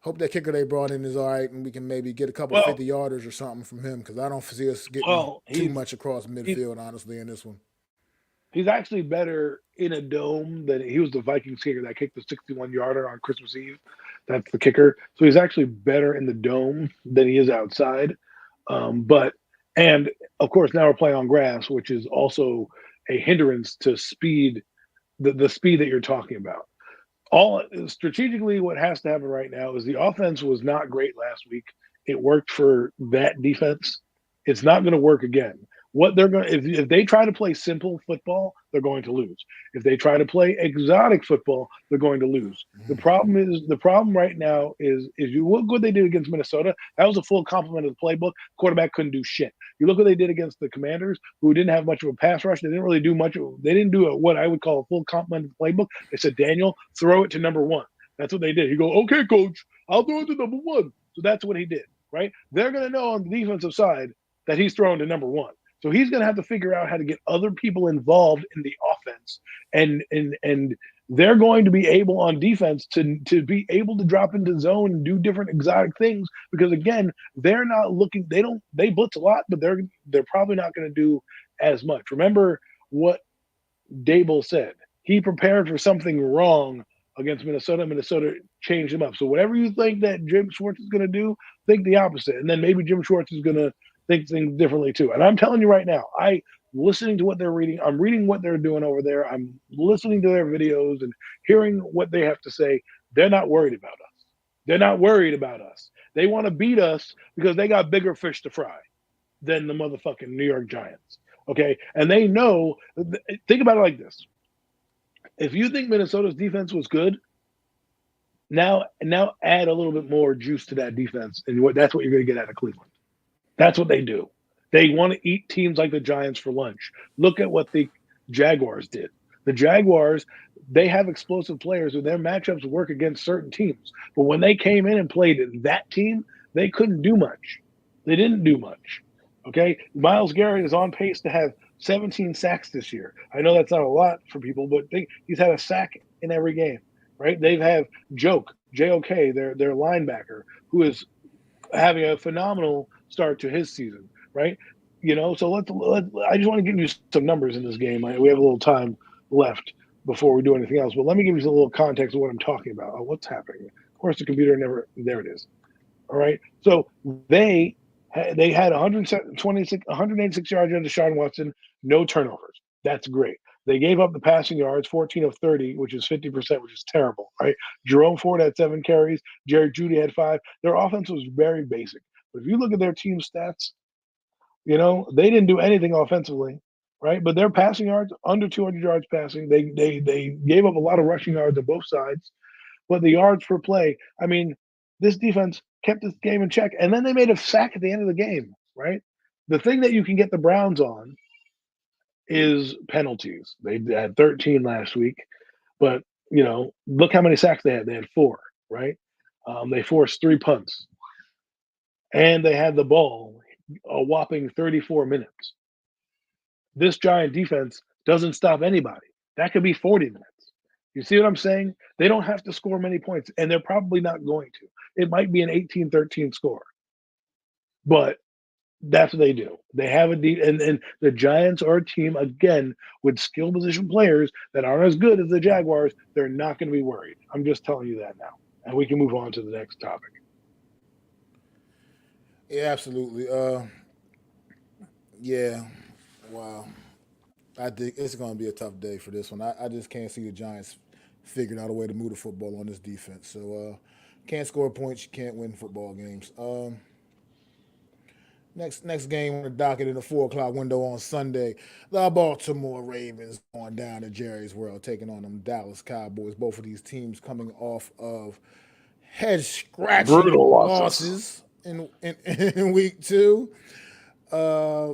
hope that kicker they brought in is all right, and we can maybe get a couple Well, 50 yarders or something from him because I don't see us getting well, too he's much across he's midfield, honestly, in this one. he's actually better in a dome than he was the Vikings kicker that kicked the 61-yarder on Christmas Eve. That's the kicker. So he's actually better in the dome than he is outside. But and of course now we're playing on grass, which is also a hindrance to speed, the speed that you're talking about. All strategically, what has to happen right now is the offense was not great last week. It worked for that defense. It's not going to work again. What they're going to, if they try to play simple football, they're going to lose. If they try to play exotic football, they're going to lose. The problem right now is you look what they did against Minnesota. That was a full complement of the playbook. Quarterback couldn't do shit. You look what they did against the Commanders, who didn't have much of a pass rush. They didn't really do much. They didn't do what I would call a full complement of the playbook. They said, Daniel, throw it to number one. That's what they did. You go, okay, coach, I'll throw it to number one. So that's what he did, right? They're going to know on the defensive side that he's throwing to number one. So he's going to have to figure out how to get other people involved in the offense, and they're going to be able on defense to be able to drop into zone and do different exotic things because again they're not looking they blitz a lot, but they're probably not going to do as much. Remember what Dable said. He prepared for something wrong against Minnesota. Minnesota changed him up. So whatever you think that Jim Schwartz is going to do, think the opposite. And then maybe Jim Schwartz is going to think things differently too. And I'm telling you right now, I'm listening to what they're reading. I'm reading what they're doing over there. I'm listening to their videos and hearing what they have to say. They're not worried about us. They're not worried about us. They want to beat us because they got bigger fish to fry than the motherfucking New York Giants. Okay. And they know, think about it like this. If you think Minnesota's defense was good, now add a little bit more juice to that defense, and that's what you're going to get out of Cleveland. That's what they do. They want to eat teams like the Giants for lunch. Look at what the Jaguars did. The Jaguars, they have explosive players, and their matchups work against certain teams. But when they came in and played that team, they couldn't do much. They didn't do much. Okay, Myles Garrett is on pace to have 17 sacks this year. I know that's not a lot for people, but he's had a sack in every game, right? They've have JOK, their linebacker, who is having a phenomenal start to his season, right? So let's I just want to give you some numbers in this game. We have a little time left before we do anything else, but let me give you a little context of what I'm talking about. Oh, what's happening? Of course, the computer never. There it is. All right. So they had 186 yards into Deshaun Watson, no turnovers. That's great. They gave up the passing yards, 14 of 30, which is 50%, which is terrible, right? Jerome Ford had 7 carries. Jerry Jeudy had 5. Their offense was very basic. But if you look at their team stats, they didn't do anything offensively, right? But their passing yards, under 200 yards passing. They gave up a lot of rushing yards on both sides. But the yards per play, I mean, this defense kept this game in check. And then they made a sack at the end of the game, right? The thing that you can get the Browns on is penalties. They had 13 last week, but look how many sacks they had. They had 4, right? They forced 3 punts, and they had the ball a whopping 34 minutes. This Giant defense doesn't stop anybody. That could be 40 minutes. You see what I'm saying? They don't have to score many points, and they're probably not going to. It might be an 18-13 score, but that's what they do. They have and the Giants are a team again with skill position players that aren't as good as the Jaguars. They're not going to be worried. I'm just telling you that now, and we can move on to the next topic. Yeah, absolutely. Yeah. Wow. I think it's going to be a tough day for this one. I just can't see the Giants figuring out a way to move the football on this defense. So, can't score points. You can't win football games. Next game on the docket in the 4 o'clock window on Sunday, the Baltimore Ravens going down to Jerry's World, taking on them Dallas Cowboys. Both of these teams coming off of head scratching Brutal losses. losses in week two. Uh,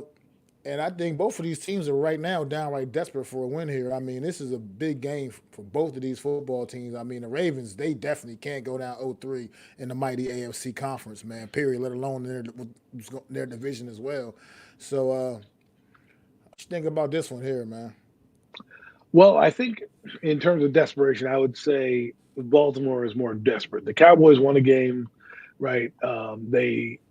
and I think both of these teams are right now downright desperate for a win here. I mean, this is a big game for both of these football teams. I mean, the Ravens, they definitely can't go down 0-3 in the mighty AFC conference, man, period, let alone their division as well. So, what you think about this one here, man? Well, I think in terms of desperation, I would say Baltimore is more desperate. The Cowboys won a game, right?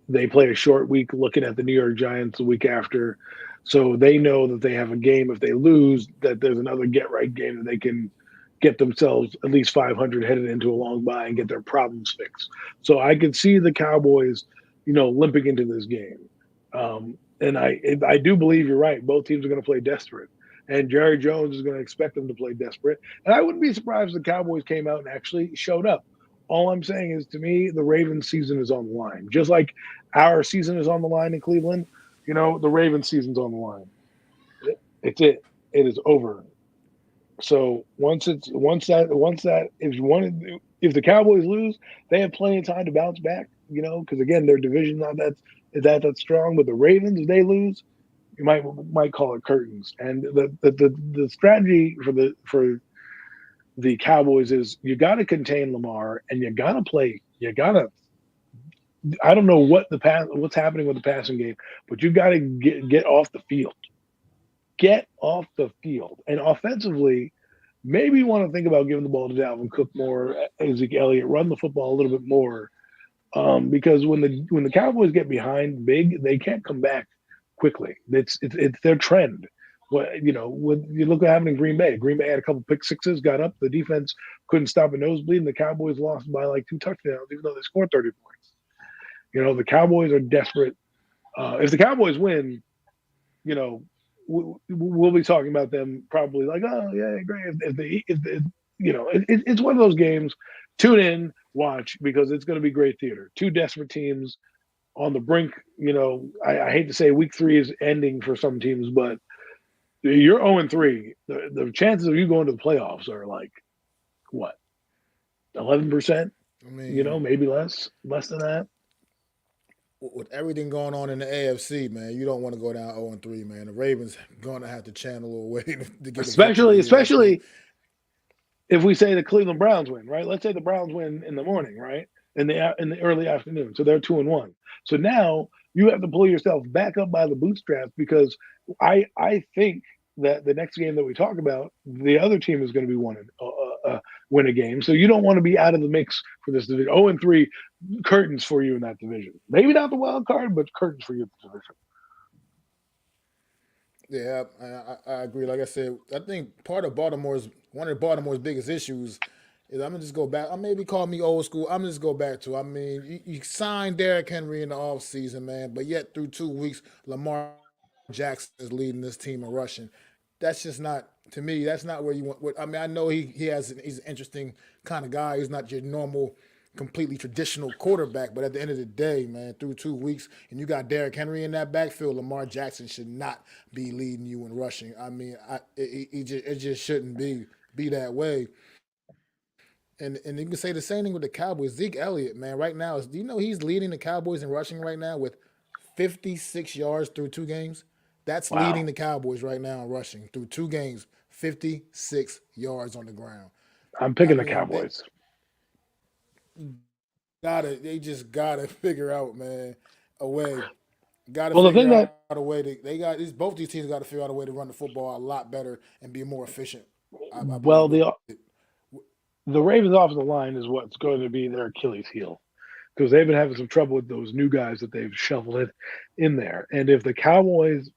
They play a short week looking at the New York Giants the week after, so they know that they have a game. If they lose, that there's another get right game that they can get themselves at least 500 headed into a long bye and get their problems fixed. So I could see the Cowboys, limping into this game. And I do believe you're right. Both teams are going to play desperate, and Jerry Jones is going to expect them to play desperate. And I wouldn't be surprised if the Cowboys came out and actually showed up. All I'm saying is, to me, the Ravens' season is on the line. Just like our season is on the line in Cleveland, the Ravens' season's on the line. It's it. It is over. So once that if the Cowboys lose, they have plenty of time to bounce back. Because again, their division's not that strong. But the Ravens, if they lose, you might call it curtains. And the strategy for the Cowboys is you got to contain Lamar and you got to play. You got to. I don't know what's happening with the passing game, but you got to get off the field. Get off the field. And offensively, maybe you want to think about giving the ball to Dalvin Cook more, Ezekiel Elliott, run the football a little bit more. Because when the Cowboys get behind big, they can't come back quickly. It's their trend. When you look what happened in Green Bay. Green Bay had a couple pick sixes, got up. The defense couldn't stop a nosebleed, and the Cowboys lost by like 2 touchdowns, even though they scored 30 points. The Cowboys are desperate. If the Cowboys win, you know, we'll be talking about them probably like, oh yeah, great. It's one of those games. Tune in, watch because it's going to be great theater. Two desperate teams on the brink. I hate to say week 3 is ending for some teams, but you're 0-3. The chances of you going to the playoffs are like what, 11%? I mean, Maybe less than that. with everything going on in the AFC, man, you don't want to go down 0-3, man. The Ravens going to have to channel a way to get a victory here, I think. Especially if we say the Cleveland Browns win, right? Let's say the Browns win in the morning, right? In the early afternoon, so they're 2-1. So now you have to pull yourself back up by the bootstraps because I think that the next game that we talk about, the other team is going to be win a game. So you don't want to be out of the mix for this division. 0-3 curtains for you in that division. Maybe not the wild card, but curtains for you in the division. Yeah, I agree. Like I said, I think one of Baltimore's biggest issues is I'm gonna just go back. I maybe call me old school. I'm gonna just go back to. I mean, you signed Derrick Henry in the offseason, man, but yet through 2 weeks, Lamar Jackson is leading this team in rushing. That's just not to me. That's not where you want. I mean, I know he's an interesting kind of guy. He's not your normal completely traditional quarterback. But at the end of the day, man, through 2 weeks, and you got Derrick Henry in that backfield, Lamar Jackson should not be leading you in rushing. I mean, it just shouldn't be that way. And you can say the same thing with the Cowboys. Zeke Elliott, man, right now do you know he's leading the Cowboys in rushing right now with 56 yards through 2 games? That's leading Wow. the Cowboys right now in rushing through 2 games, 56 yards on the ground. I'm I picking the mean, Cowboys. they just gotta figure out, man, a way got to Well, the figure thing out that a way to. They got these. Both these teams got to figure out a way to run the football a lot better and be more efficient. I believe well with the it. the Ravens offensive line is what's going to be their Achilles heel because they've been having some trouble with those new guys that they've shuffled in there. And if the Cowboys,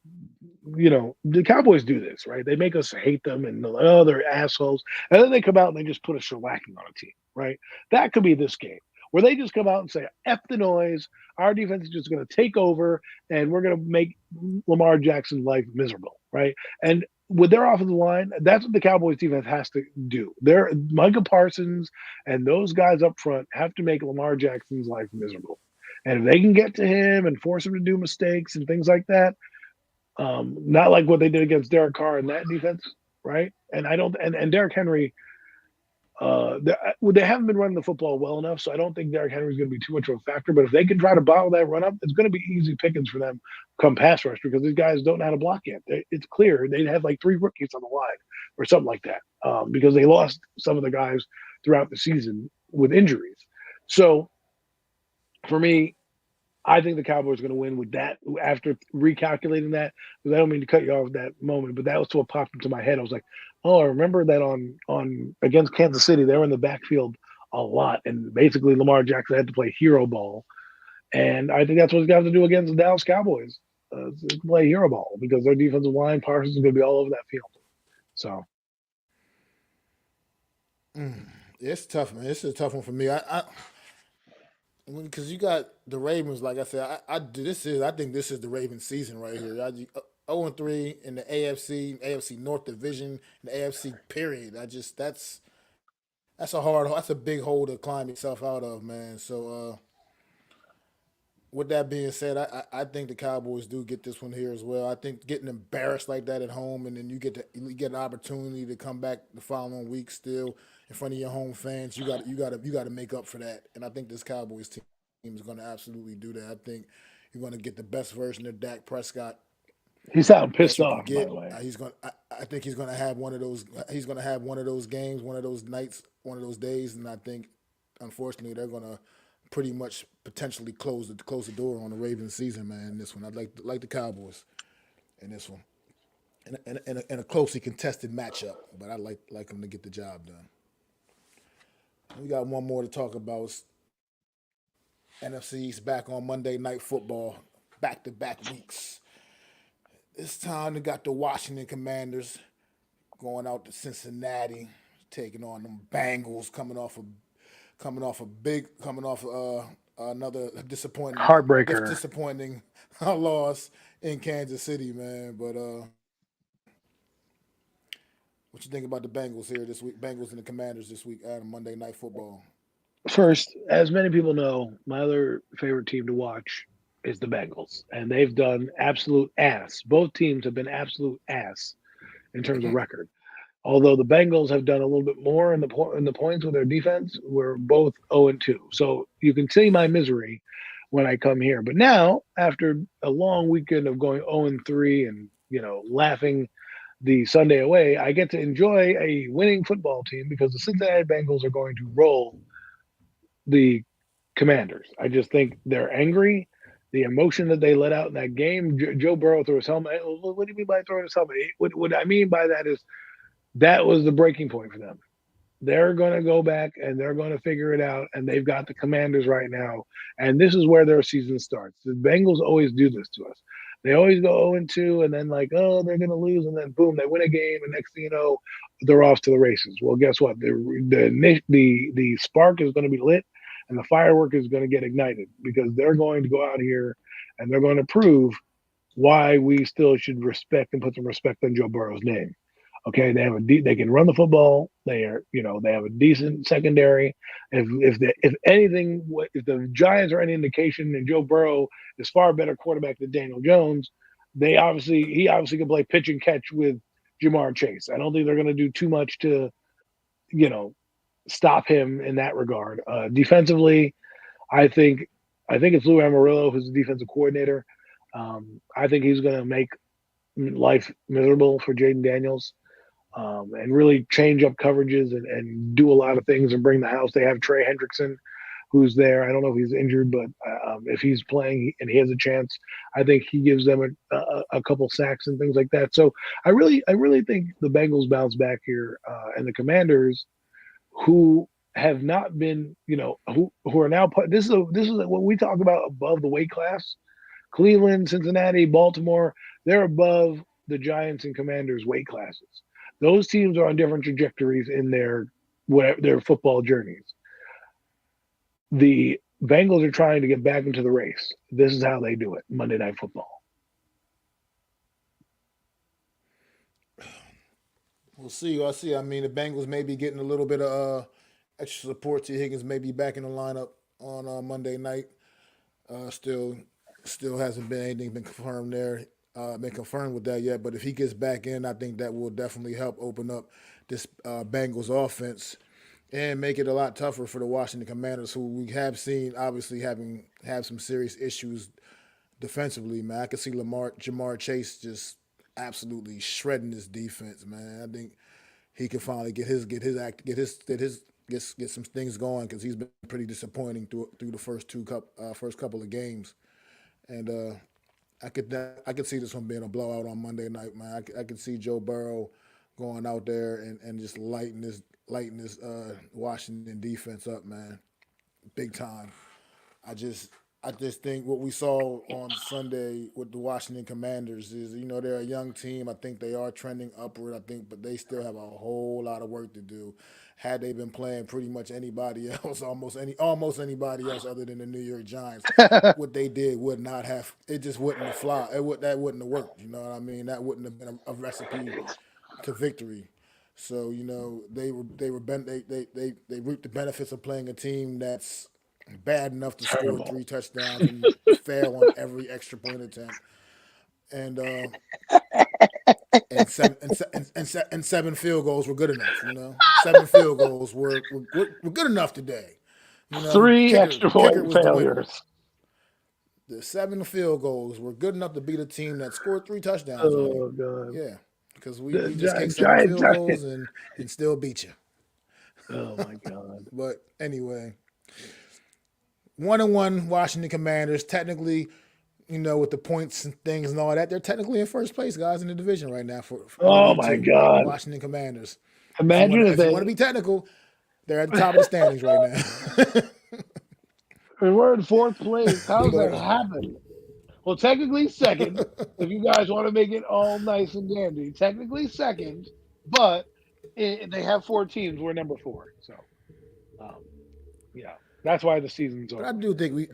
the Cowboys do this, right? They make us hate them and they're like, oh, they're assholes. And then they come out and they just put a shellacking on a team, right? That could be this game where they just come out and say, F the noise. Our defense is just going to take over and we're going to make Lamar Jackson's life miserable, right? And with their offensive line, that's what the Cowboys defense has to do. They're Micah Parsons and those guys up front have to make Lamar Jackson's life miserable. And if they can get to him and force him to do mistakes and things like that, not like what they did against Derek Carr in that defense, right? And I don't, and Derrick Henry, they haven't been running the football well enough, so I don't think Derrick Henry is going to be too much of a factor. But if they can try to bottle that run up, it's going to be easy pickings for them come pass rush because these guys don't know how to block yet. It's clear they had like 3 rookies on the line or something like that because they lost some of the guys throughout the season with injuries. So for me, I think the Cowboys are going to win with that after recalculating that. Because I don't mean to cut you off at that moment, but that was what popped into my head. I was like, oh, I remember that on against Kansas City, they were in the backfield a lot, and basically Lamar Jackson had to play hero ball. And I think that's what he's got to do against the Dallas Cowboys, play hero ball because their defensive line, Parsons, is going to be all over that field. So It's tough, man. This is a tough one for me. Because you got the Ravens, like I said, I think this is the Ravens season right here. 0-3 in the AFC North Division, and the AFC period. That's a big hole to climb yourself out of, man. So with that being said, I think the Cowboys do get this one here as well. I think getting embarrassed like that at home, and then you get an opportunity to come back the following week still in front of your home fans. You got to make up for that. And I think this Cowboys team is going to absolutely do that. I think you're going to get the best version of Dak Prescott he's sounding that pissed you can off, by get. the way. I think he's going to have one of those. He's going to have one of those games, one of those nights, one of those days, and I think, unfortunately, they're going to pretty much potentially close the door on the Ravens season, man. In this one, I'd like the Cowboys in this one, in a closely contested matchup, but I like them to get the job done. We got one more to talk about. NFC East back on Monday Night Football, back-to-back weeks. This time they got the Washington Commanders going out to Cincinnati, taking on them Bengals, coming off another Heartbreaker. disappointing loss in Kansas City, man. But what you think about the Bengals here this week? Bengals and the Commanders this week on Monday Night Football. First, as many people know, my other favorite team to watch is the Bengals, and they've done absolute ass. Both teams have been absolute ass in terms of record. Although the Bengals have done a little bit more in the points with their defense, we're both 0-2. So you can see my misery when I come here. But now, after a long weekend of going 0-3 and laughing the Sunday away, I get to enjoy a winning football team because the Cincinnati Bengals are going to roll the Commanders. I just think they're angry. The emotion that they let out in that game, Joe Burrow threw his helmet. What do you mean by throwing his helmet? What I mean by that is that was the breaking point for them. They're going to go back and they're going to figure it out. And they've got the Commanders right now. And this is where their season starts. The Bengals always do this to us. They always go 0-2 and then like, oh, they're going to lose. And then boom, they win a game. And next thing you know, they're off to the races. Well, guess what? The spark is going to be lit and the firework is going to get ignited because they're going to go out here and they're going to prove why we still should respect and put some respect on Joe Burrow's name. Okay, they can run the football. They have a decent secondary. If the Giants are any indication, and Joe Burrow is far better quarterback than Daniel Jones, he obviously can play pitch and catch with Jamar Chase. I don't think they're going to do too much to stop him in that regard. Defensively, I think it's Lou Amarillo who's the defensive coordinator. I think he's going to make life miserable for Jaden Daniels. And really change up coverages and do a lot of things and bring the house. They have Trey Hendrickson, who's there. I don't know if he's injured, but if he's playing and he has a chance, I think he gives them a couple sacks and things like that. So I really think the Bengals bounce back here, and the Commanders, who have not been, who are now put. This is what we talk about above the weight class. Cleveland, Cincinnati, Baltimore, they're above the Giants and Commanders weight classes. Those teams are on different trajectories in their football journeys. The Bengals are trying to get back into the race. This is how they do it. Monday Night Football. We'll see. I'll see. I mean, the Bengals may be getting a little bit of extra support. T. Higgins may be back in the lineup on Monday night. Still, hasn't been anything been confirmed there. Been confirmed with that yet. But if he gets back in, I think that will definitely help open up this Bengals offense and make it a lot tougher for the Washington Commanders, who we have seen obviously have some serious issues defensively. Man, I can see Jamar Chase just absolutely shredding this defense. Man, I think he can finally get some things going because he's been pretty disappointing through the first couple of games, and I could see this one being a blowout on Monday night, man. I could see Joe Burrow going out there and just lighting this Washington defense up, man, big time. I just I just think what we saw on Sunday with the Washington Commanders is, they're a young team. I think they are trending upward. I think, but they still have a whole lot of work to do. Had they been playing pretty much anybody else, almost anybody else other than the New York Giants, what they did would not have. It just wouldn't have fly. That wouldn't have worked. You know what I mean? That wouldn't have been a recipe to victory. So they reaped the benefits of playing a team that's bad enough to score Terrible. 3 touchdowns and fail on every extra point attempt, and and 7 field goals were good enough. 7 field goals were good enough today. Three extra Kicker point was the winner. failures. The 7 field goals were good enough to beat a team that scored 3 touchdowns on you. Oh god. Yeah, because The we just kicked seven Giants. field goals and still beat you. Oh my god. But anyway, 1-1 Washington Commanders. Technically, with the points and things and all that, they're technically in first place, guys, in the division right now for Oh week my 2. The god. Washington Commanders. Imagine if If you they want to be technical, they're at the top of the standings right now. we're in fourth place. How does but that happen? Well, technically second, if you guys want to make it all nice and dandy. Technically second, but they have 4 teams. We're number 4. So, um, yeah, that's why the season's but I over. do think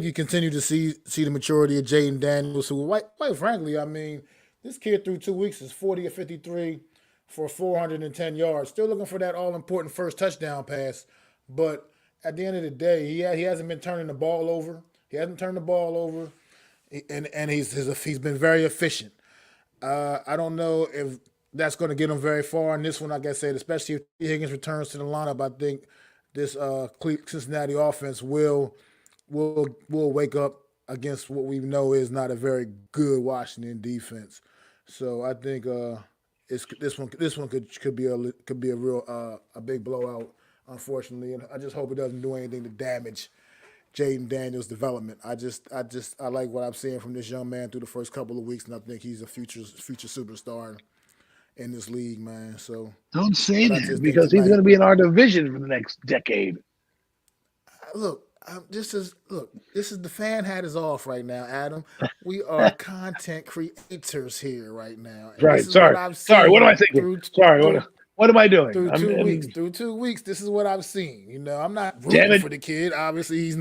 you continue to see the maturity of Jaden Daniels, who, quite frankly, I mean, this kid through 2 weeks is 40 or 53 for 410 yards. Still looking for that all important first touchdown pass, but at the end of the day, he hasn't been turning the ball over. He hasn't turned the ball over, and he's been very efficient. I don't know if that's going to get him very far in this one. Like I said, especially if T. Higgins returns to the lineup, I think this Cincinnati offense will wake up against what we know is not a very good Washington defense. So I think it's this one could be a real a big blowout, unfortunately, and I just hope it doesn't do anything to damage Jaden Daniels' development. I like what I'm seeing from this young man through the first couple of weeks, and I think he's a future superstar in this league, man. So, Don't say but I that just think because he's going tonight, to be in our division for the next decade. look, this is the fan hat is off right now, Adam. We are content creators here right now, and this Right. is what Sorry. I've Sorry. What am seen I thinking? through Sorry. through What am I doing? through I'm 2 weeks. Through 2 weeks, this is what I've seen. I'm not damn rooting it. for the kid. Obviously, he's,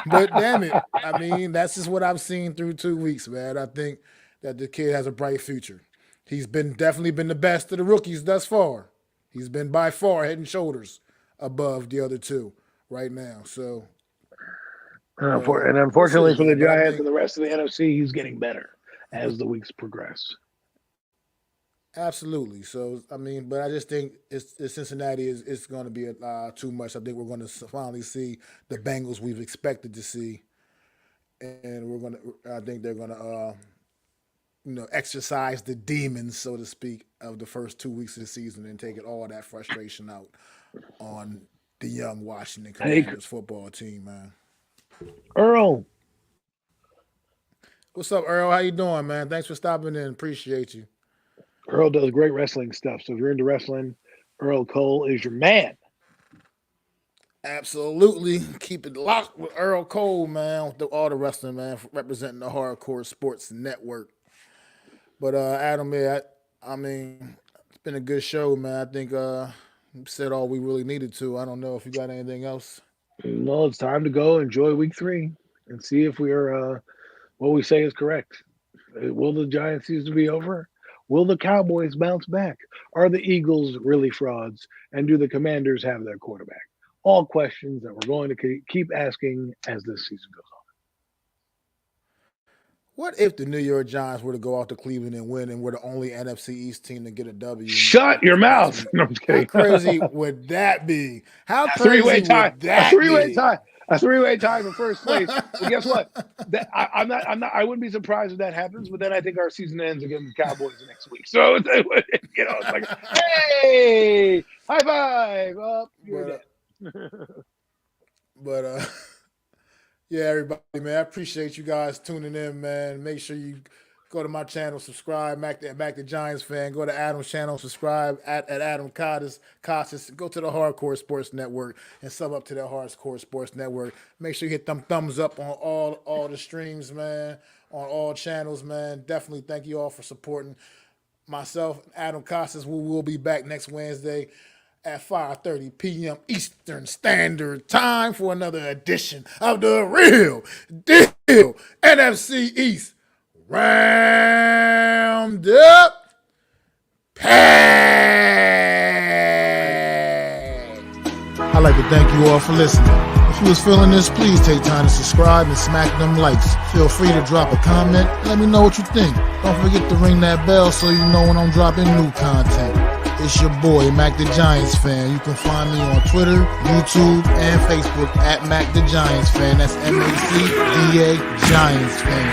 but damn it, I mean, that's just what I've seen through 2 weeks, man. I think that the kid has a bright future. He's definitely been the best of the rookies thus far. He's been by far head and shoulders above the other two right now. So And we'll see, unfortunately for the man. But I Giants think and the rest of the NFC, he's getting better as the weeks progress. absolutely. So I mean, but I just think Cincinnati is going to be too much. I think we're going to finally see the Bengals we've expected to see, and I think they're going to exercise the demons, so to speak, of the first 2 weeks of the season and take it all that frustration out on the young Washington Hey, Commanders football team, man. Earl. What's up, Earl? How you doing, man? Thanks for stopping in. Appreciate you. Earl does great wrestling stuff. So if you're into wrestling, Earl Cole is your man. Absolutely. Keep it locked with Earl Cole, man, with all the wrestling, man, representing the Hardcore Sports Network. But Adam, yeah, I mean, it's been a good show, man. I think we said all we really needed to. I don't know if you got anything else. Well, it's time to go enjoy week 3 and see if we are what we say is correct. Will the Giants season be over? Will the Cowboys bounce back? Are the Eagles really frauds? And do the Commanders have their quarterback? All questions that we're going to keep asking as this season goes on. What if the New York Giants were to go out to Cleveland and win and we're the only NFC East team to get a W? Shut your mouth. No, I'm just kidding. How crazy would that be? How A crazy three-way tie. would that A three-way be? tie. A three-way tie for first place. But guess what? I'm not. I wouldn't be surprised if that happens. But then I think our season ends against the Cowboys next week. So it's like, hey, high five. Oh, you're dead. But yeah, everybody, man, I appreciate you guys tuning in, man. Make sure you go to my channel, subscribe, Mac the Giants fan. Go to Adam's channel, subscribe at Adam Costas. Go to the Hardcore Sports Network and sub up to the Hardcore Sports Network. Make sure you hit them thumbs up on all the streams, man, on all channels, man. Definitely thank you all for supporting myself, Adam Costas. We will be back next Wednesday at 5:30 p.m. Eastern Standard Time for another edition of the Real Deal NFC East Round-Up Pack. I'd like to thank you all for listening. If you was feeling this, please take time to subscribe and smack them likes. Feel free to drop a comment. Let me know what you think. Don't forget to ring that bell so you know when I'm dropping new content. It's your boy, Mac the Giants fan. You can find me on Twitter, YouTube, and Facebook at Mac the Giants fan. That's MacDa Giants fan.